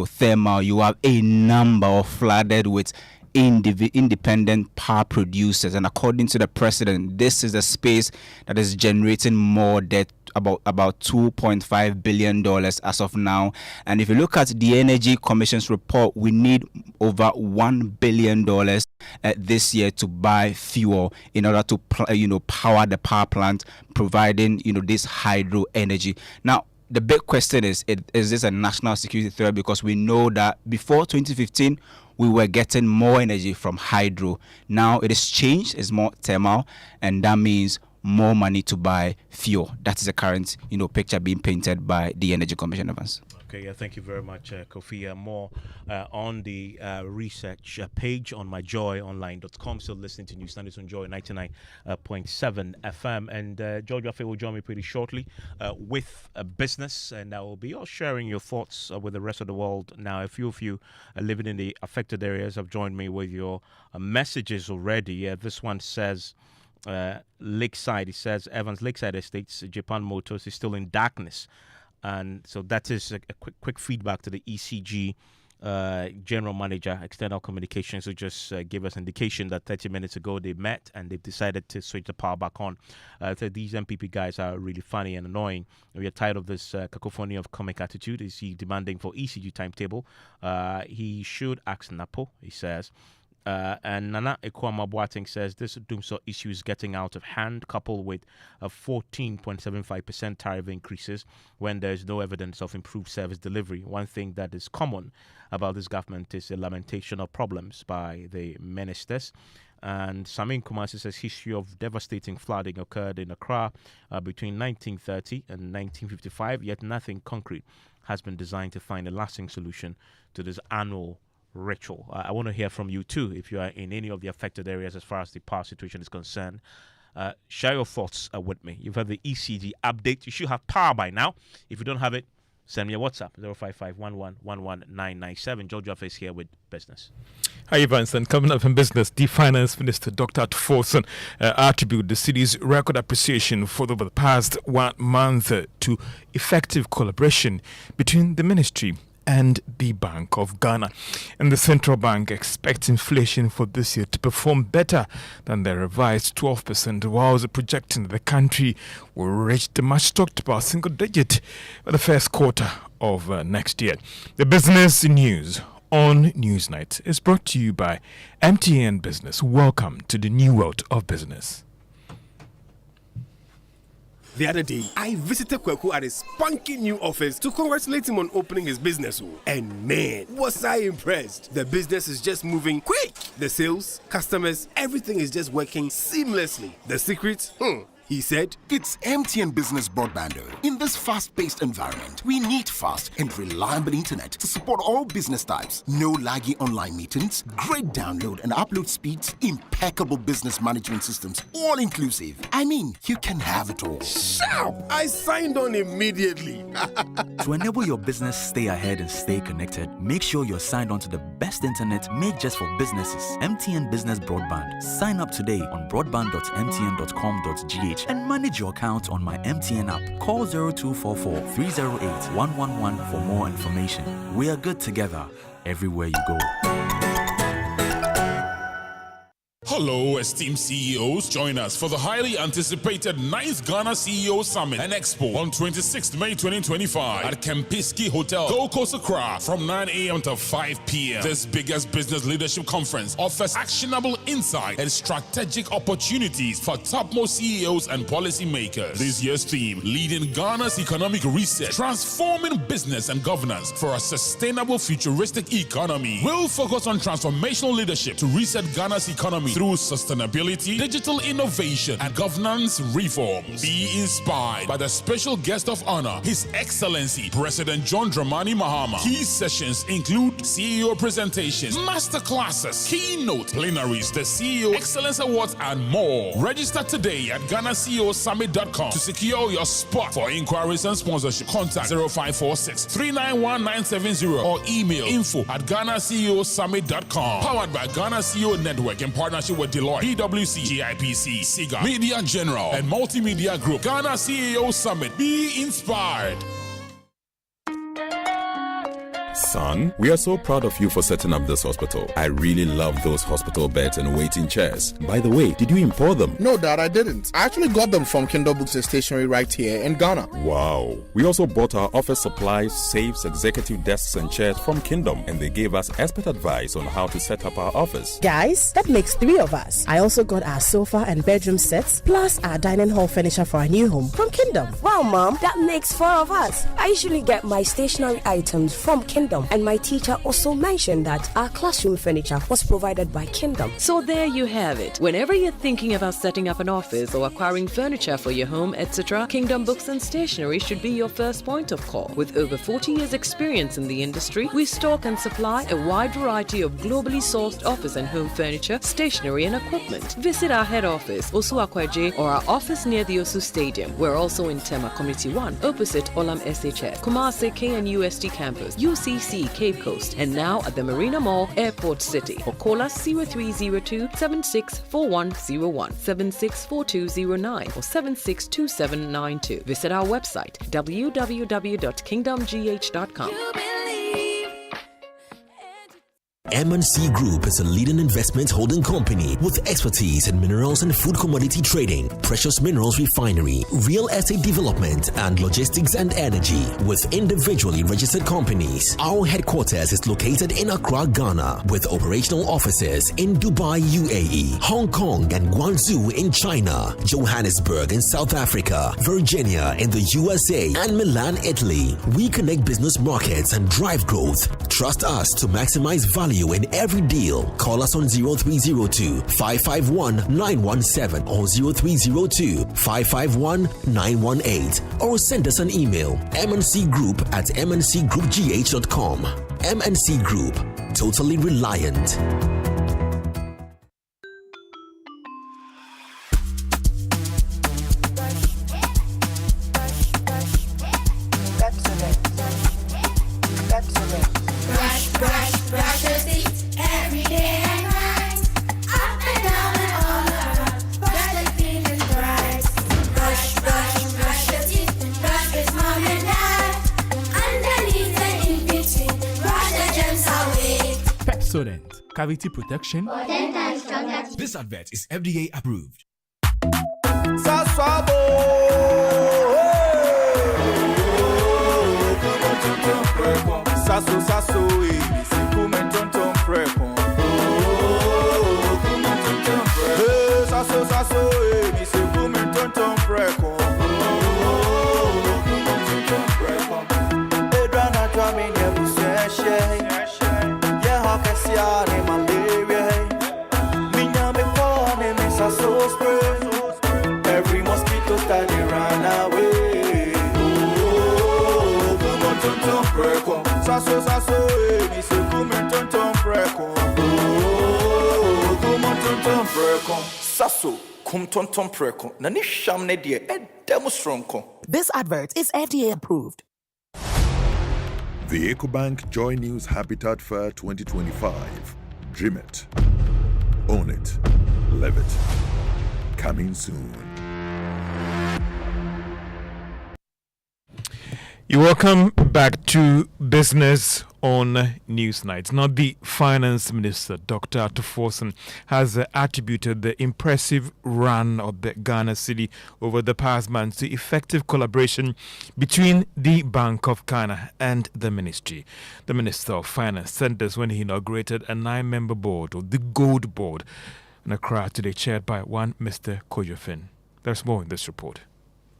thermal, you have a number of flooded with independent power producers, and according to the president, this is a space that is generating more debt, about $2.5 billion as of now. And if you look at the Energy Commission's report, we need over $1 billion this year to buy fuel in order to power the power plant, providing this hydro energy. Now, the big question is this a national security threat? Because we know that before 2015, we were getting more energy from hydro. Now it has changed, it's more thermal, and that means more money to buy fuel. That is the current picture being painted by the Energy Commission of us. Okay, yeah, thank you very much, Kofi. More on the research page on myjoyonline.com. Still listening to News Standards on Joy 99.7 FM. And George Affe will join me pretty shortly with business, and I will be all sharing your thoughts with the rest of the world. Now, a few of you living in the affected areas have joined me with your messages already. This one says, Lakeside, it says Evans Lakeside Estates, Japan Motors is still in darkness. And so that is a quick feedback to the ECG general manager, external communications, who just gave us indication that 30 minutes ago they met and they've decided to switch the power back on. So these MPP guys are really funny and annoying. We are tired of this cacophony of comic attitude. Is he demanding for ECG timetable? He should ask NAPO, he says. And Nana Ekwama Boateng says this Doomsaw issue is getting out of hand, coupled with a 14.75% tariff increases when there is no evidence of improved service delivery. One thing that is common about this government is a lamentation of problems by the ministers. And Samin Kumasi says history of devastating flooding occurred in Accra between 1930 and 1955, yet nothing concrete has been designed to find a lasting solution to this annual ritual. I want to hear from you too if you are in any of the affected areas as far as the power situation is concerned. Share your thoughts with me. You've had the ECG update. You should have power by now. If you don't have it, send me a WhatsApp 055-11-11997. George Affe is here with business. Hi, Evans. And coming up in business, the Finance Minister, Dr. Tuforson, attribute the city's record appreciation for over the past 1 month to effective collaboration between the ministry and the Bank of Ghana. And the central bank expects inflation for this year to perform better than the revised 12%, whilst projecting that the country will reach the much talked about single digit by the first quarter of next year. The business news on Newsnight is brought to you by MTN Business. Welcome to the new world of business. The other day, I visited Kweku at his spunky new office to congratulate him on opening his business. And man, was I impressed. The business is just moving quick. The sales, customers, everything is just working seamlessly. The secret? He said, it's MTN Business Broadband. In this fast-paced environment, we need fast and reliable internet to support all business types. No laggy online meetings, great download and upload speeds, impeccable business management systems, all inclusive. I mean, you can have it all. Shout! I signed on immediately. To enable your business stay ahead and stay connected, make sure you're signed on to the best internet made just for businesses. MTN Business Broadband. Sign up today on broadband.mtn.com.gh and manage your account on my MTN app. Call 0244-308-111 for more information. We are good together everywhere you go. Hello, esteemed CEOs. Join us for the highly anticipated 9th Ghana CEO Summit and Expo on 26th May 2025 at Kempinski Hotel, Gold Coast, Accra from 9 a.m. to 5 p.m. This biggest business leadership conference offers actionable insight and strategic opportunities for topmost CEOs and policymakers. This year's theme, leading Ghana's economic reset, transforming business and governance for a sustainable futuristic economy. We'll focus on transformational leadership to reset Ghana's economy through sustainability, digital innovation, and governance reforms. Be inspired by the special guest of honor, His Excellency President John Dramani Mahama. Key sessions include CEO presentations, master classes, keynote plenaries, the CEO Excellence Awards, and more. Register today at GhanaCEOSummit.com to secure your spot. For inquiries and sponsorship, contact 0546 391 970 or email info@GhanaCEOSummit.com. Powered by Ghana CEO Network in partnership with Deloitte, PwC, GIPC, SIGA, Media General, and Multimedia Group. Ghana CEO Summit. Be inspired. Son, we are so proud of you for setting up this hospital. I really love those hospital beds and waiting chairs. By the way, did you import them? No, Dad, I didn't. I actually got them from Kindle Books and Stationery right here in Ghana. Wow. We also bought our office supplies, safes, executive desks, and chairs from Kingdom, and they gave us expert advice on how to set up our office. Guys, that makes 3 of us. I also got our sofa and bedroom sets, plus our dining hall furniture for our new home from Kingdom. Wow, Mom, that makes 4 of us. I usually get my stationery items from Kingdom, and my teacher also mentioned that our classroom furniture was provided by Kingdom. So there you have it. Whenever you're thinking about setting up an office or acquiring furniture for your home, etc., Kingdom Books and Stationery should be your first point of call. With over 40 years experience in the industry, we stock and supply a wide variety of globally sourced office and home furniture, stationery and equipment. Visit our head office, Osu Akwaje, or our office near the Osu Stadium. We're also in Tema Community 1, opposite Olam SHF, Kumasi KNUST campus, UCC Cape Coast, and now at the Marina Mall, Airport City. Or call us 0302 764101, 764209, or 762792. Visit our website www.kingdomgh.com. M&C Group is a leading investment holding company with expertise in minerals and food commodity trading, precious minerals refinery, real estate development, and logistics and energy. With individually registered companies, our headquarters is located in Accra, Ghana, with operational offices in Dubai, UAE, Hong Kong, and Guangzhou in China, Johannesburg in South Africa, Virginia in the USA, and Milan, Italy. We connect business markets and drive growth. Trust us to maximize value in every deal. Call us on 0302 551 917 or 0302 551 918, or send us an email mncgroup@mncgroupgh.com. MNC Group, totally reliant. Cavity protection. This advert is FDA approved. Every mosquito study run away. Oh, come on, tonton preko. Sasso, me se come tonton preko. Oh, come on, tonton preko. Sasso, come tonton preko. Nani sham ne die e demo stronko. This advert is FDA approved. The EcoBank Joy News Habitat Fair 2025. Dream it. Own it. Live it. Coming soon. You're welcome back to Business on Newsnight. Now, the Finance Minister, Dr. Atuforsen, has attributed the impressive run of the Ghana cedi over the past months to effective collaboration between the Bank of Ghana and the Ministry. The Minister of Finance said this when he inaugurated a 9-member board, or the Gold Board, in Accra today, chaired by one Mr. Kojo. There's more in this report.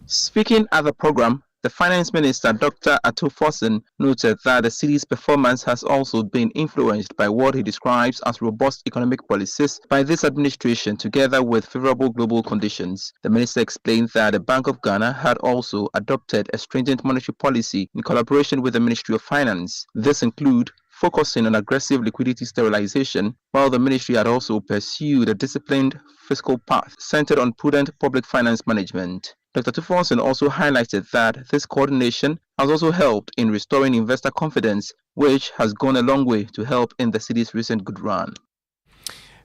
Speaking at the program, the Finance Minister, Dr. Atuforsen, noted that the city's performance has also been influenced by what he describes as robust economic policies by this administration, together with favorable global conditions. The minister explained that the Bank of Ghana had also adopted a stringent monetary policy in collaboration with the Ministry of Finance. This includes focusing on aggressive liquidity sterilization, while the ministry had also pursued a disciplined fiscal path centered on prudent public finance management. Dr. Atuforsen also highlighted that this coordination has also helped in restoring investor confidence, which has gone a long way to help in the city's recent good run.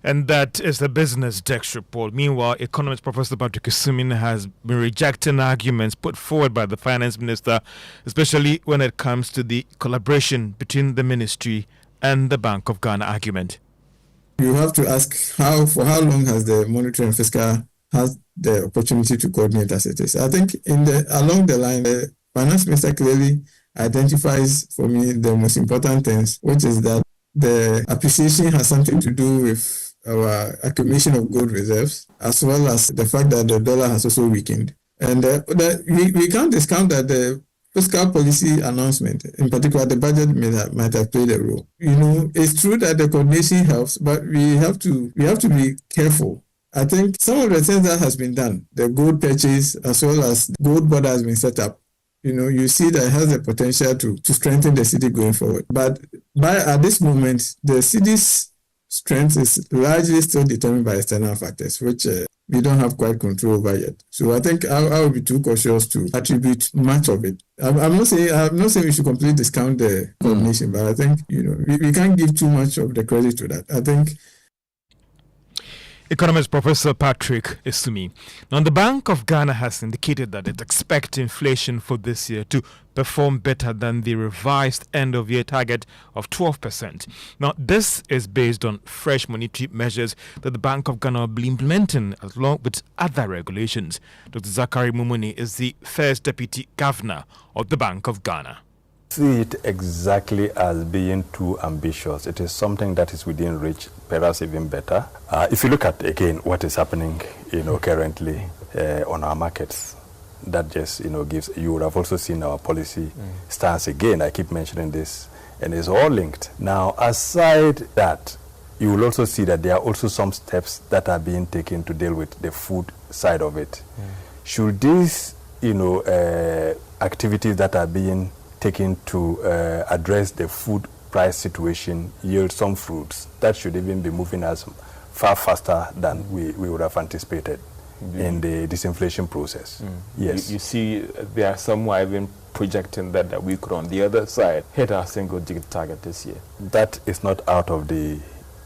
And that is the Business Desk report. Meanwhile, economist Professor Patrick Isumin has been rejecting arguments put forward by the Finance Minister, especially when it comes to the collaboration between the ministry and the Bank of Ghana argument. You have to ask for how long has the monetary and fiscal had the opportunity to coordinate as it is. I think along the line, the Finance Minister clearly identifies for me the most important things, which is that the appreciation has something to do with our accumulation of gold reserves, as well as the fact that the dollar has also weakened. And we can't discount that the fiscal policy announcement, in particular the budget, might have played a role. It's true that the coordination helps, but we have to be careful. I think some of the things that has been done, the gold purchase as well as gold border has been set up. You see that it has the potential to strengthen the city going forward. But at this moment, the city's strength is largely still determined by external factors, which we don't have quite control over yet. So I think I will be too cautious to attribute much of it. I'm not saying we should completely discount the coordination, but I think we can't give too much of the credit to that. I think. Economist Professor Patrick Isumin. Now, the Bank of Ghana has indicated that it expects inflation for this year to perform better than the revised end-of-year target of 12%. Now, this is based on fresh monetary measures that the Bank of Ghana will be implementing along with other regulations. Dr. Zachary Mumuni is the first Deputy Governor of the Bank of Ghana. See it exactly as being too ambitious. It is something that is within reach, perhaps even better. If you look at, again, what is happening, currently on our markets, that just, gives, you would have also seen our policy stance again. I keep mentioning this, and it's all linked. Now, aside that, you will also see that there are also some steps that are being taken to deal with the food side of it. Should these, activities that are being taken to address the food price situation yield some fruits, that should even be moving us far faster than we would have anticipated in the disinflation process. Yes. You see, there are some who are even projecting that we could, on the other side, hit our single-digit target this year. That is not out of the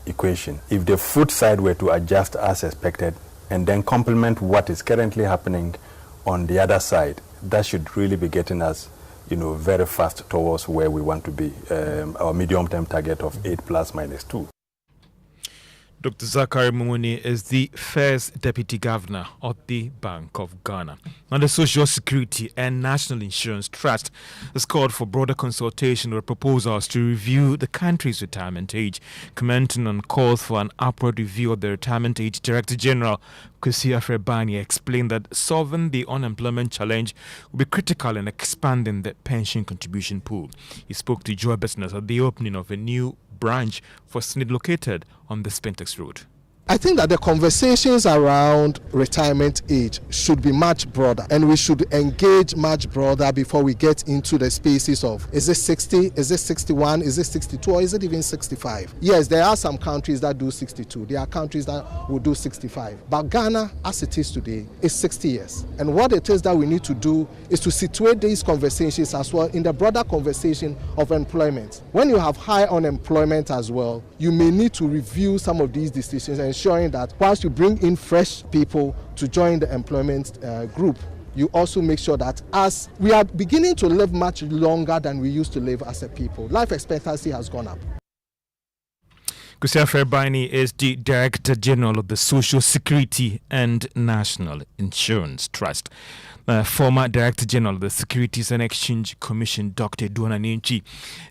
equation. If the food side were to adjust as expected and then complement what is currently happening on the other side, that should really be getting us very fast towards where we want to be, our medium-term target of 8 ± 2. Dr. Zachary Mumuni is the first Deputy Governor of the Bank of Ghana. Now, the Social Security and National Insurance Trust has called for broader consultation with proposals to review the country's retirement age. Commenting on calls for an upward review of the retirement age, Director General Kwesi Afrebani explained that solving the unemployment challenge will be critical in expanding the pension contribution pool. He spoke to Joy Business at the opening of a new branch for SNID located on the Spintex Road. I think that the conversations around retirement age should be much broader, and we should engage much broader before we get into the spaces of is it 60, is it 61, is it 62, or is it even 65? Yes, there are some countries that do 62. There are countries that will do 65. But Ghana, as it is today, is 60 years. And what it is that we need to do is to situate these conversations as well in the broader conversation of employment. When you have high unemployment as well, you may need to review some of these decisions and ensuring that whilst you bring in fresh people to join the employment group, you also make sure that as we are beginning to live much longer than we used to live as a people, life expectancy has gone up. Kusia Fairbaini is the Director General of the Social Security and National Insurance Trust. Former Director General of the Securities and Exchange Commission, Dr. Duana Ninchi,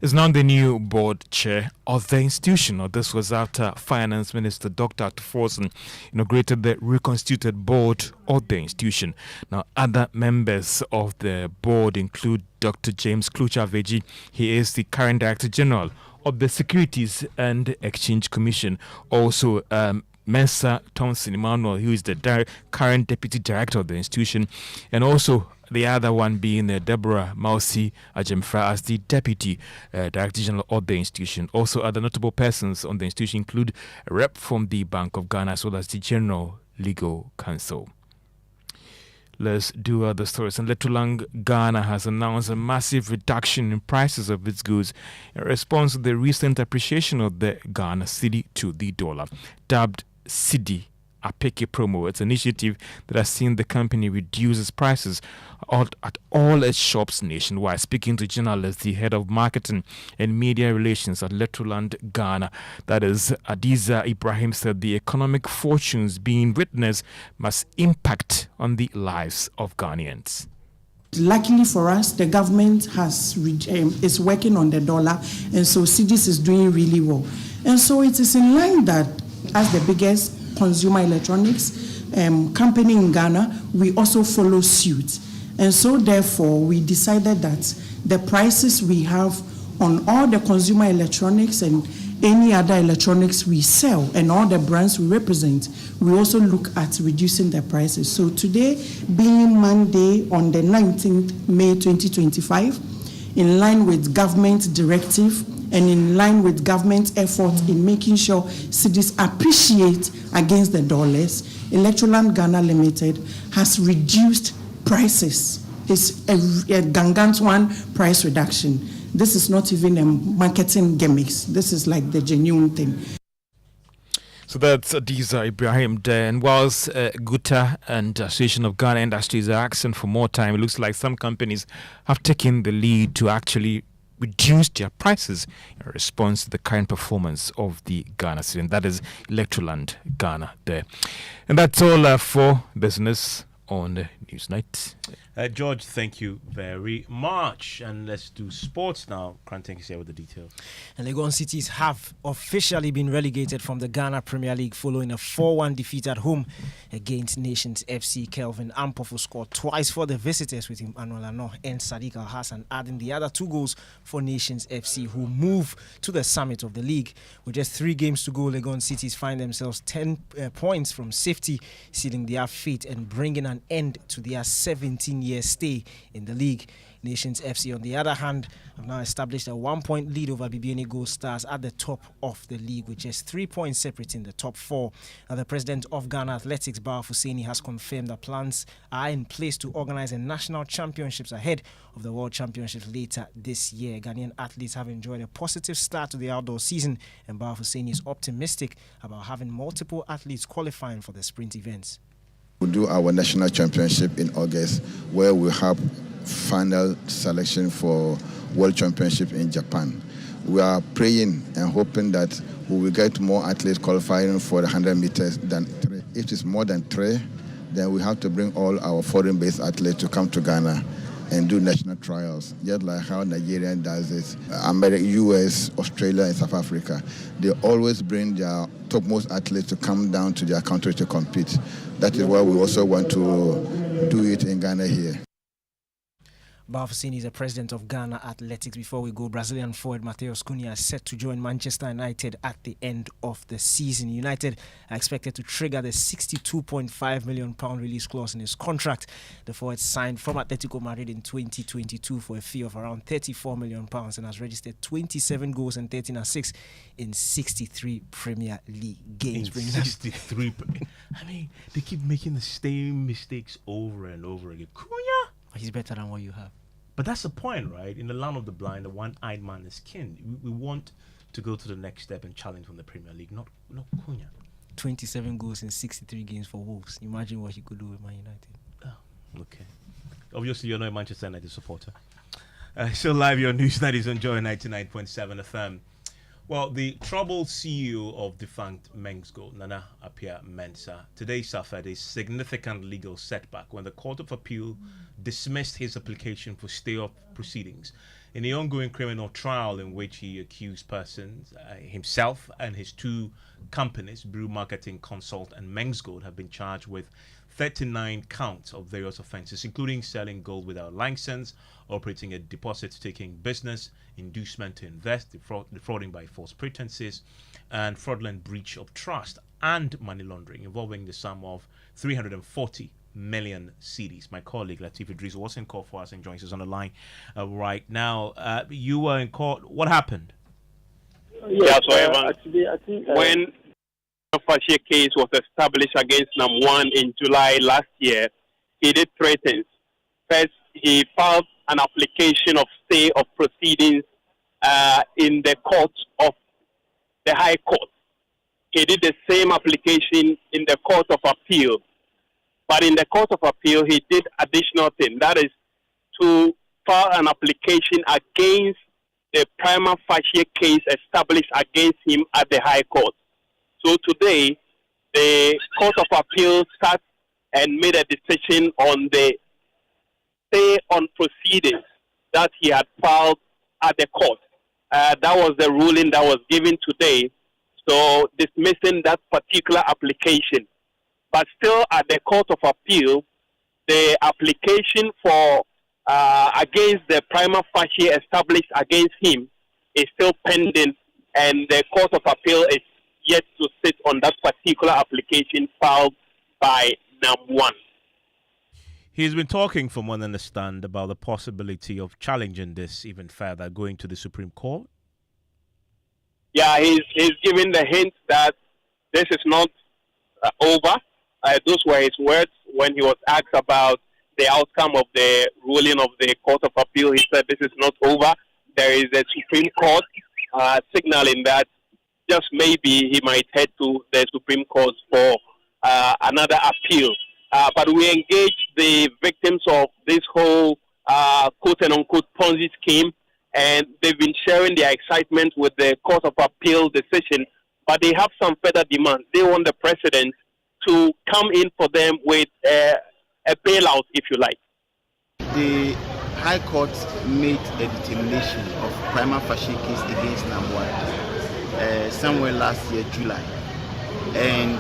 is now the new board chair of the institution. This was after Finance Minister Dr. Forson inaugurated the reconstituted board of the institution. Now, other members of the board include Dr. James Klucha-Veji. He is the current Director General of the Securities and Exchange Commission. Also, Mensah Thompson Emmanuel, who is the current Deputy Director of the institution, and also the other one being Deborah Mausi Ajemfra as the Deputy Director General of the institution. Also, other notable persons on the institution include a rep from the Bank of Ghana as well as the General Legal Counsel. Let's do other stories. And Letulang, Ghana has announced a massive reduction in prices of its goods in response to the recent appreciation of the Ghana cedi to the dollar. Dubbed Cedi Apeke Promo, it's an initiative that has seen the company reduce its prices at all its shops nationwide. Speaking to journalists, the head of marketing and media relations at Letuland, Ghana, that is Adiza Ibrahim, said the economic fortunes being witnessed must impact on the lives of Ghanaians. Luckily for us, the government is working on the dollar, and so cedis is doing really well. And so it is in line that as the biggest consumer electronics company in Ghana, we also follow suit. And so therefore, we decided that the prices we have on all the consumer electronics and any other electronics we sell and all the brands we represent, we also look at reducing the prices. So today, being Monday on the 19th May 2025, in line with government directive and in line with government effort in making sure cedis appreciate against the dollars, Electroland Ghana Limited has reduced prices. It's a gargantuan price reduction. This is not even a marketing gimmicks. This is like the genuine thing. So that's Adiza Ibrahim there. And whilst Guta and Association of Ghana Industries are asking for more time, it looks like some companies have taken the lead to actually reduce their prices in response to the current performance of the Ghana cedi. And that is Electroland Ghana there. And that's all for business on Newsnight. George, thank you very much. And let's do sports now. Cranton is here with the details. And Legon Cities have officially been relegated from the Ghana Premier League following a 4-1 defeat at home against Nations FC. Kelvin Ampofu scored twice for the visitors, with Emmanuel Ano and Sadiq Al-Hassan adding the other 2 goals for Nations FC, who move to the summit of the league. With just 3 games to go, Legon Cities find themselves 10 points from safety, sealing their fate and bringing an end to their 17-year stay in the league. Nations FC, on the other hand, have now established a 1-point lead over BBNA Gold Stars at the top of the league, with just 3 points separating the top 4. Now, the president of Ghana Athletics, Bawa Hussaini, has confirmed that plans are in place to organize a national championships ahead of the World Championships later this year. Ghanaian athletes have enjoyed a positive start to the outdoor season, and Bawa Hussaini is optimistic about having multiple athletes qualifying for the sprint events. We'll do our national championship in August, where we'll have final selection for World Championship in Japan. We are praying and hoping that we will get more athletes qualifying for the 100 meters than 3. If it's more than 3, then we have to bring all our foreign-based athletes to come to Ghana and do national trials, just like how Nigeria does it. America, US, Australia, and South Africa, they always bring their topmost athletes to come down to their country to compete. That is why we also want to do it in Ghana here. Bawa Hussaini is the president of Ghana Athletics. Before we go, Brazilian forward Mateus Cunha is set to join Manchester United at the end of the season. United are expected to trigger the £62.5 million release clause in his contract. The forward signed from Atletico Madrid in 2022 for a fee of around £34 million and has registered 27 goals and 13 assists in 63 Premier League games. 63. I mean, they keep making the same mistakes over and over again. Cunha? He's better than what you have. But that's the point, right? In the land of the blind, the one-eyed man is king. We want to go to the next step and challenge from the Premier League, not Cunha. 27 goals in 63 games for Wolves. Imagine what he could do with Man United. Oh, okay. Obviously, you're not a Manchester United supporter. So live, your news that is on Joy 99.7 FM. Well, the troubled CEO of defunct Mensah, Nana Apia Mensah, today suffered a significant legal setback when the Court of Appeal dismissed his application for stay of proceedings in the ongoing criminal trial in which he accused persons, himself and his two companies, Brew Marketing Consult and Mensah, have been charged with 39 counts of various offenses, including selling gold without license, operating a deposit-taking business, inducement to invest, defrauding by false pretenses, and fraudulent breach of trust and money laundering involving the sum of 340 million cedis. My colleague Latif Idris was in court for us and joins us on the line right now. You were in court. What happened? Yes, actually, I think when the Fashion case was established against NAM1 in July last year, he did three things. First, he filed an application of stay of proceedings in the court of the High Court. He did the same application in the Court of Appeal. But in the Court of Appeal, he did additional thing. That is to file an application against the prima facie case established against him at the High Court. So today, the Court of Appeal sat and made a decision on the stay on proceedings that he had filed at the court. That was the ruling that was given today. So dismissing that particular application. But still at the Court of Appeal, the application for against the prima facie established against him is still pending, and the Court of Appeal is yet to sit on that particular application filed by NAM1. He's been talking, from what I understand, about the possibility of challenging this even further, going to the Supreme Court. Yeah, he's giving the hint that this is not over. Those were his words when he was asked about the outcome of the ruling of the Court of Appeal. He said this is not over. There is a Supreme Court signaling that just maybe he might head to the Supreme Court for another appeal. But we engaged the victims of this whole quote-unquote Ponzi scheme, and they've been sharing their excitement with the Court of Appeal decision, but they have some further demands. They want the president to come in for them with a bailout, if you like. The High Court made a determination of prima facie case against NAM1 somewhere last year, July. And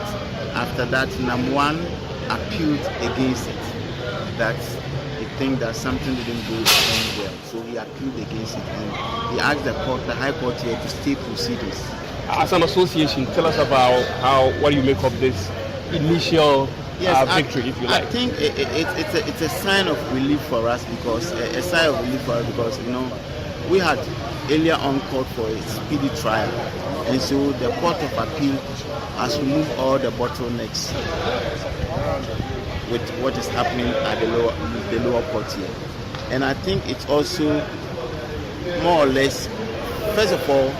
after that, NAM1 appealed against it. That he think that something didn't go well. So he appealed against it. And he asked the High Court here to stay proceedings. As an association, tell us about what you make of this initial victory, if you like. I think it's a sign of relief for us because we had earlier on called for a speedy trial, and so the Court of Appeal has removed all the bottlenecks with what is happening at the lower court here. And I think it's also more or less, first of all,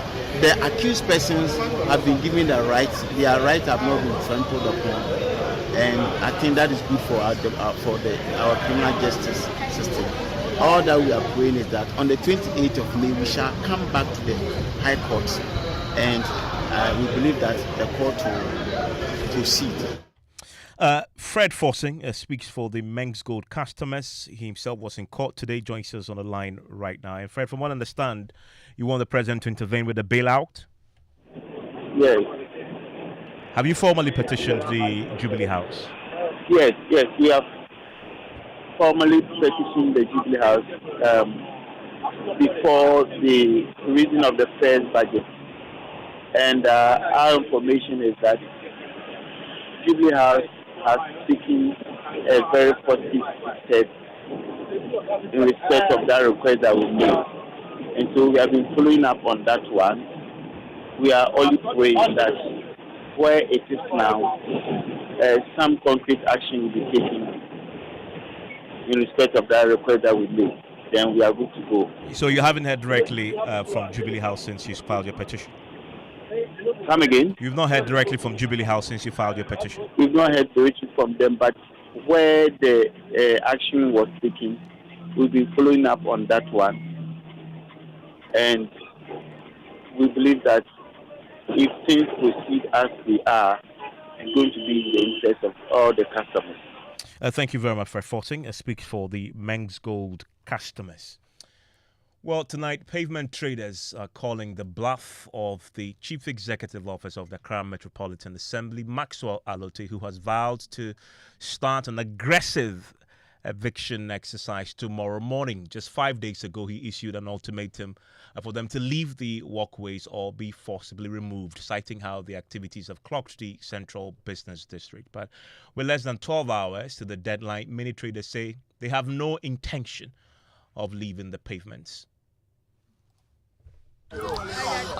the accused persons have been given their rights. Their rights have not been trampled upon, and I think that is good for our criminal justice system. All that we are praying is that on the 28th of May we shall come back to the High Court, and we believe that the court will proceed. Fred Forsing speaks for the Mensah customers. He himself was in court today, joins us on the line right now. And Fred, from what I understand, you want the president to intervene with the bailout? Yes. Have you formally petitioned the Jubilee House? Yes, we have formally petitioned the Jubilee House before the reading of the first budget. And our information is that Jubilee House has taken a very positive step in respect of that request that we made. And so we have been following up on that one. We are only praying that where it is now, some concrete action will be taken in respect of that request that we made. Then we are good to go. So you haven't heard directly from Jubilee House since you filed your petition? Come again? You've not heard directly from Jubilee House since you filed your petition? We've not heard directly from them, but where the action was taken. We'll be following up on that one. And we believe that if things proceed as they are, it's going to be in the interest of all the customers. Thank you very much for reporting. I speak for the Men's Gold customers. Well, tonight, pavement traders are calling the bluff of the Chief Executive Officer of the Accra Metropolitan Assembly, Maxwell Alote, who has vowed to start an aggressive eviction exercise tomorrow morning. Just 5 days ago, he issued an ultimatum for them to leave the walkways or be forcibly removed, citing how the activities have clogged the central business district. But with less than 12 hours to the deadline, many traders say they have no intention of leaving the pavements.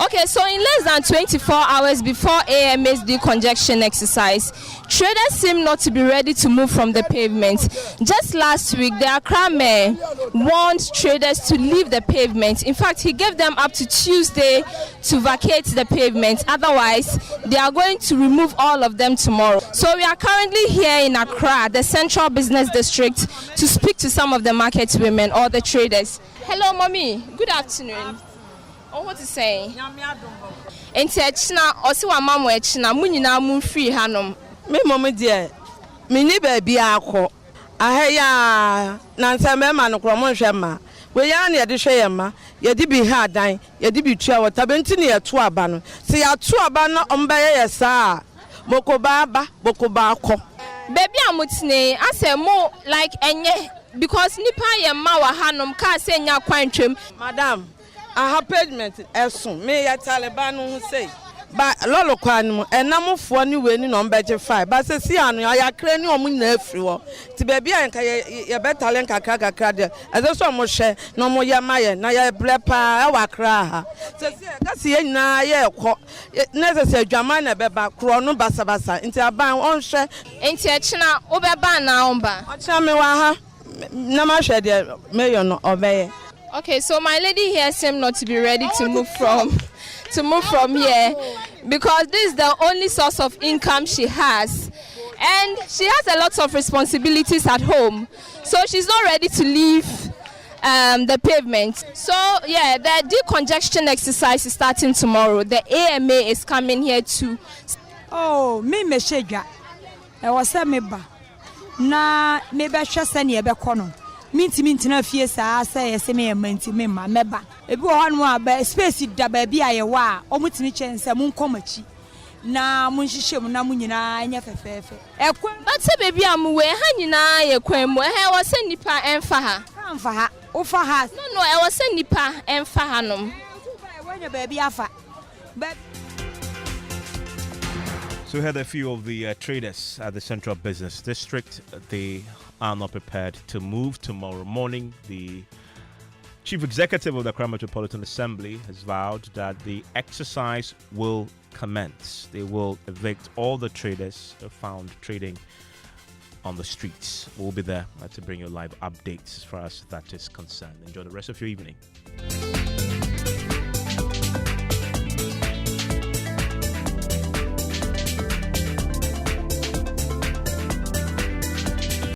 Okay, so in less than 24 hours before AMA's decongestion exercise, traders seem not to be ready to move from the pavement. Just last week, the Accra mayor warned traders to leave the pavement. In fact, he gave them up to Tuesday to vacate the pavement. Otherwise, they are going to remove all of them tomorrow. So we are currently here in Accra, the central business district, to speak to some of the market women or the traders. Hello, mommy. Good afternoon. Oh, what is saying? Enti echina osi wa mamu echina mu nyina mu free hanom. Me mama die. Me ni ba bia akọ. Ahaya na nseme ma no kromo nhwe ma. We ya na ye de hwe ye ma. Ye de bi ha dan, ye de bi tua wota benti ne ye to aba no. Se ya to aba no ombaye ye saa. Bokoba aba, bokoba akọ. Baby amutine ase mo like enye because nipa ye ma wa hanom ka se nya kwantwem. Madam, I have payment esun me ya Taliban who say but lolo kwan mu enamfo ni we ni no mbeje 5 but se si anu ya kra ni omu na afri wo ti baby anka ye betalen kakra de eze so mo hye no mo ye maye na ye blepa e wa kra ha se si ka si ye nyina ye kọ na se adwama na beba kro no basabasa nti aban on hye nti e kina wo beba na omba o cha me wa ha na ma hye de mayor no obeye. Okay, so my lady here seems not to be ready to move from here because this is the only source of income she has, and she has a lot of responsibilities at home, so she's not ready to leave the pavement. So yeah, the decongestion exercise is starting tomorrow. The AMA is coming here too. Oh, me shega. I was a member. Na me be hwese ne be kono. Minti na fie saa say yese me manti me ma meba ebi wo hanu aba space da ba bi aye wa omutini chense mun komachi na mun hihye mu na mun nyina anya fefefe ekwa but se baby am we ha nyina ye kwan mu he wo se nipa emfa ha amfa ha wo fa ha no e wo se nipa emfa ha nom wanya baby afa. So we had a few of the traders at the Central Business District. They are not prepared to move tomorrow morning. The Chief Executive of the Accra Metropolitan Assembly has vowed that the exercise will commence. They will evict all the traders found trading on the streets. We'll be there to bring you live updates as far as that is concerned. Enjoy the rest of your evening.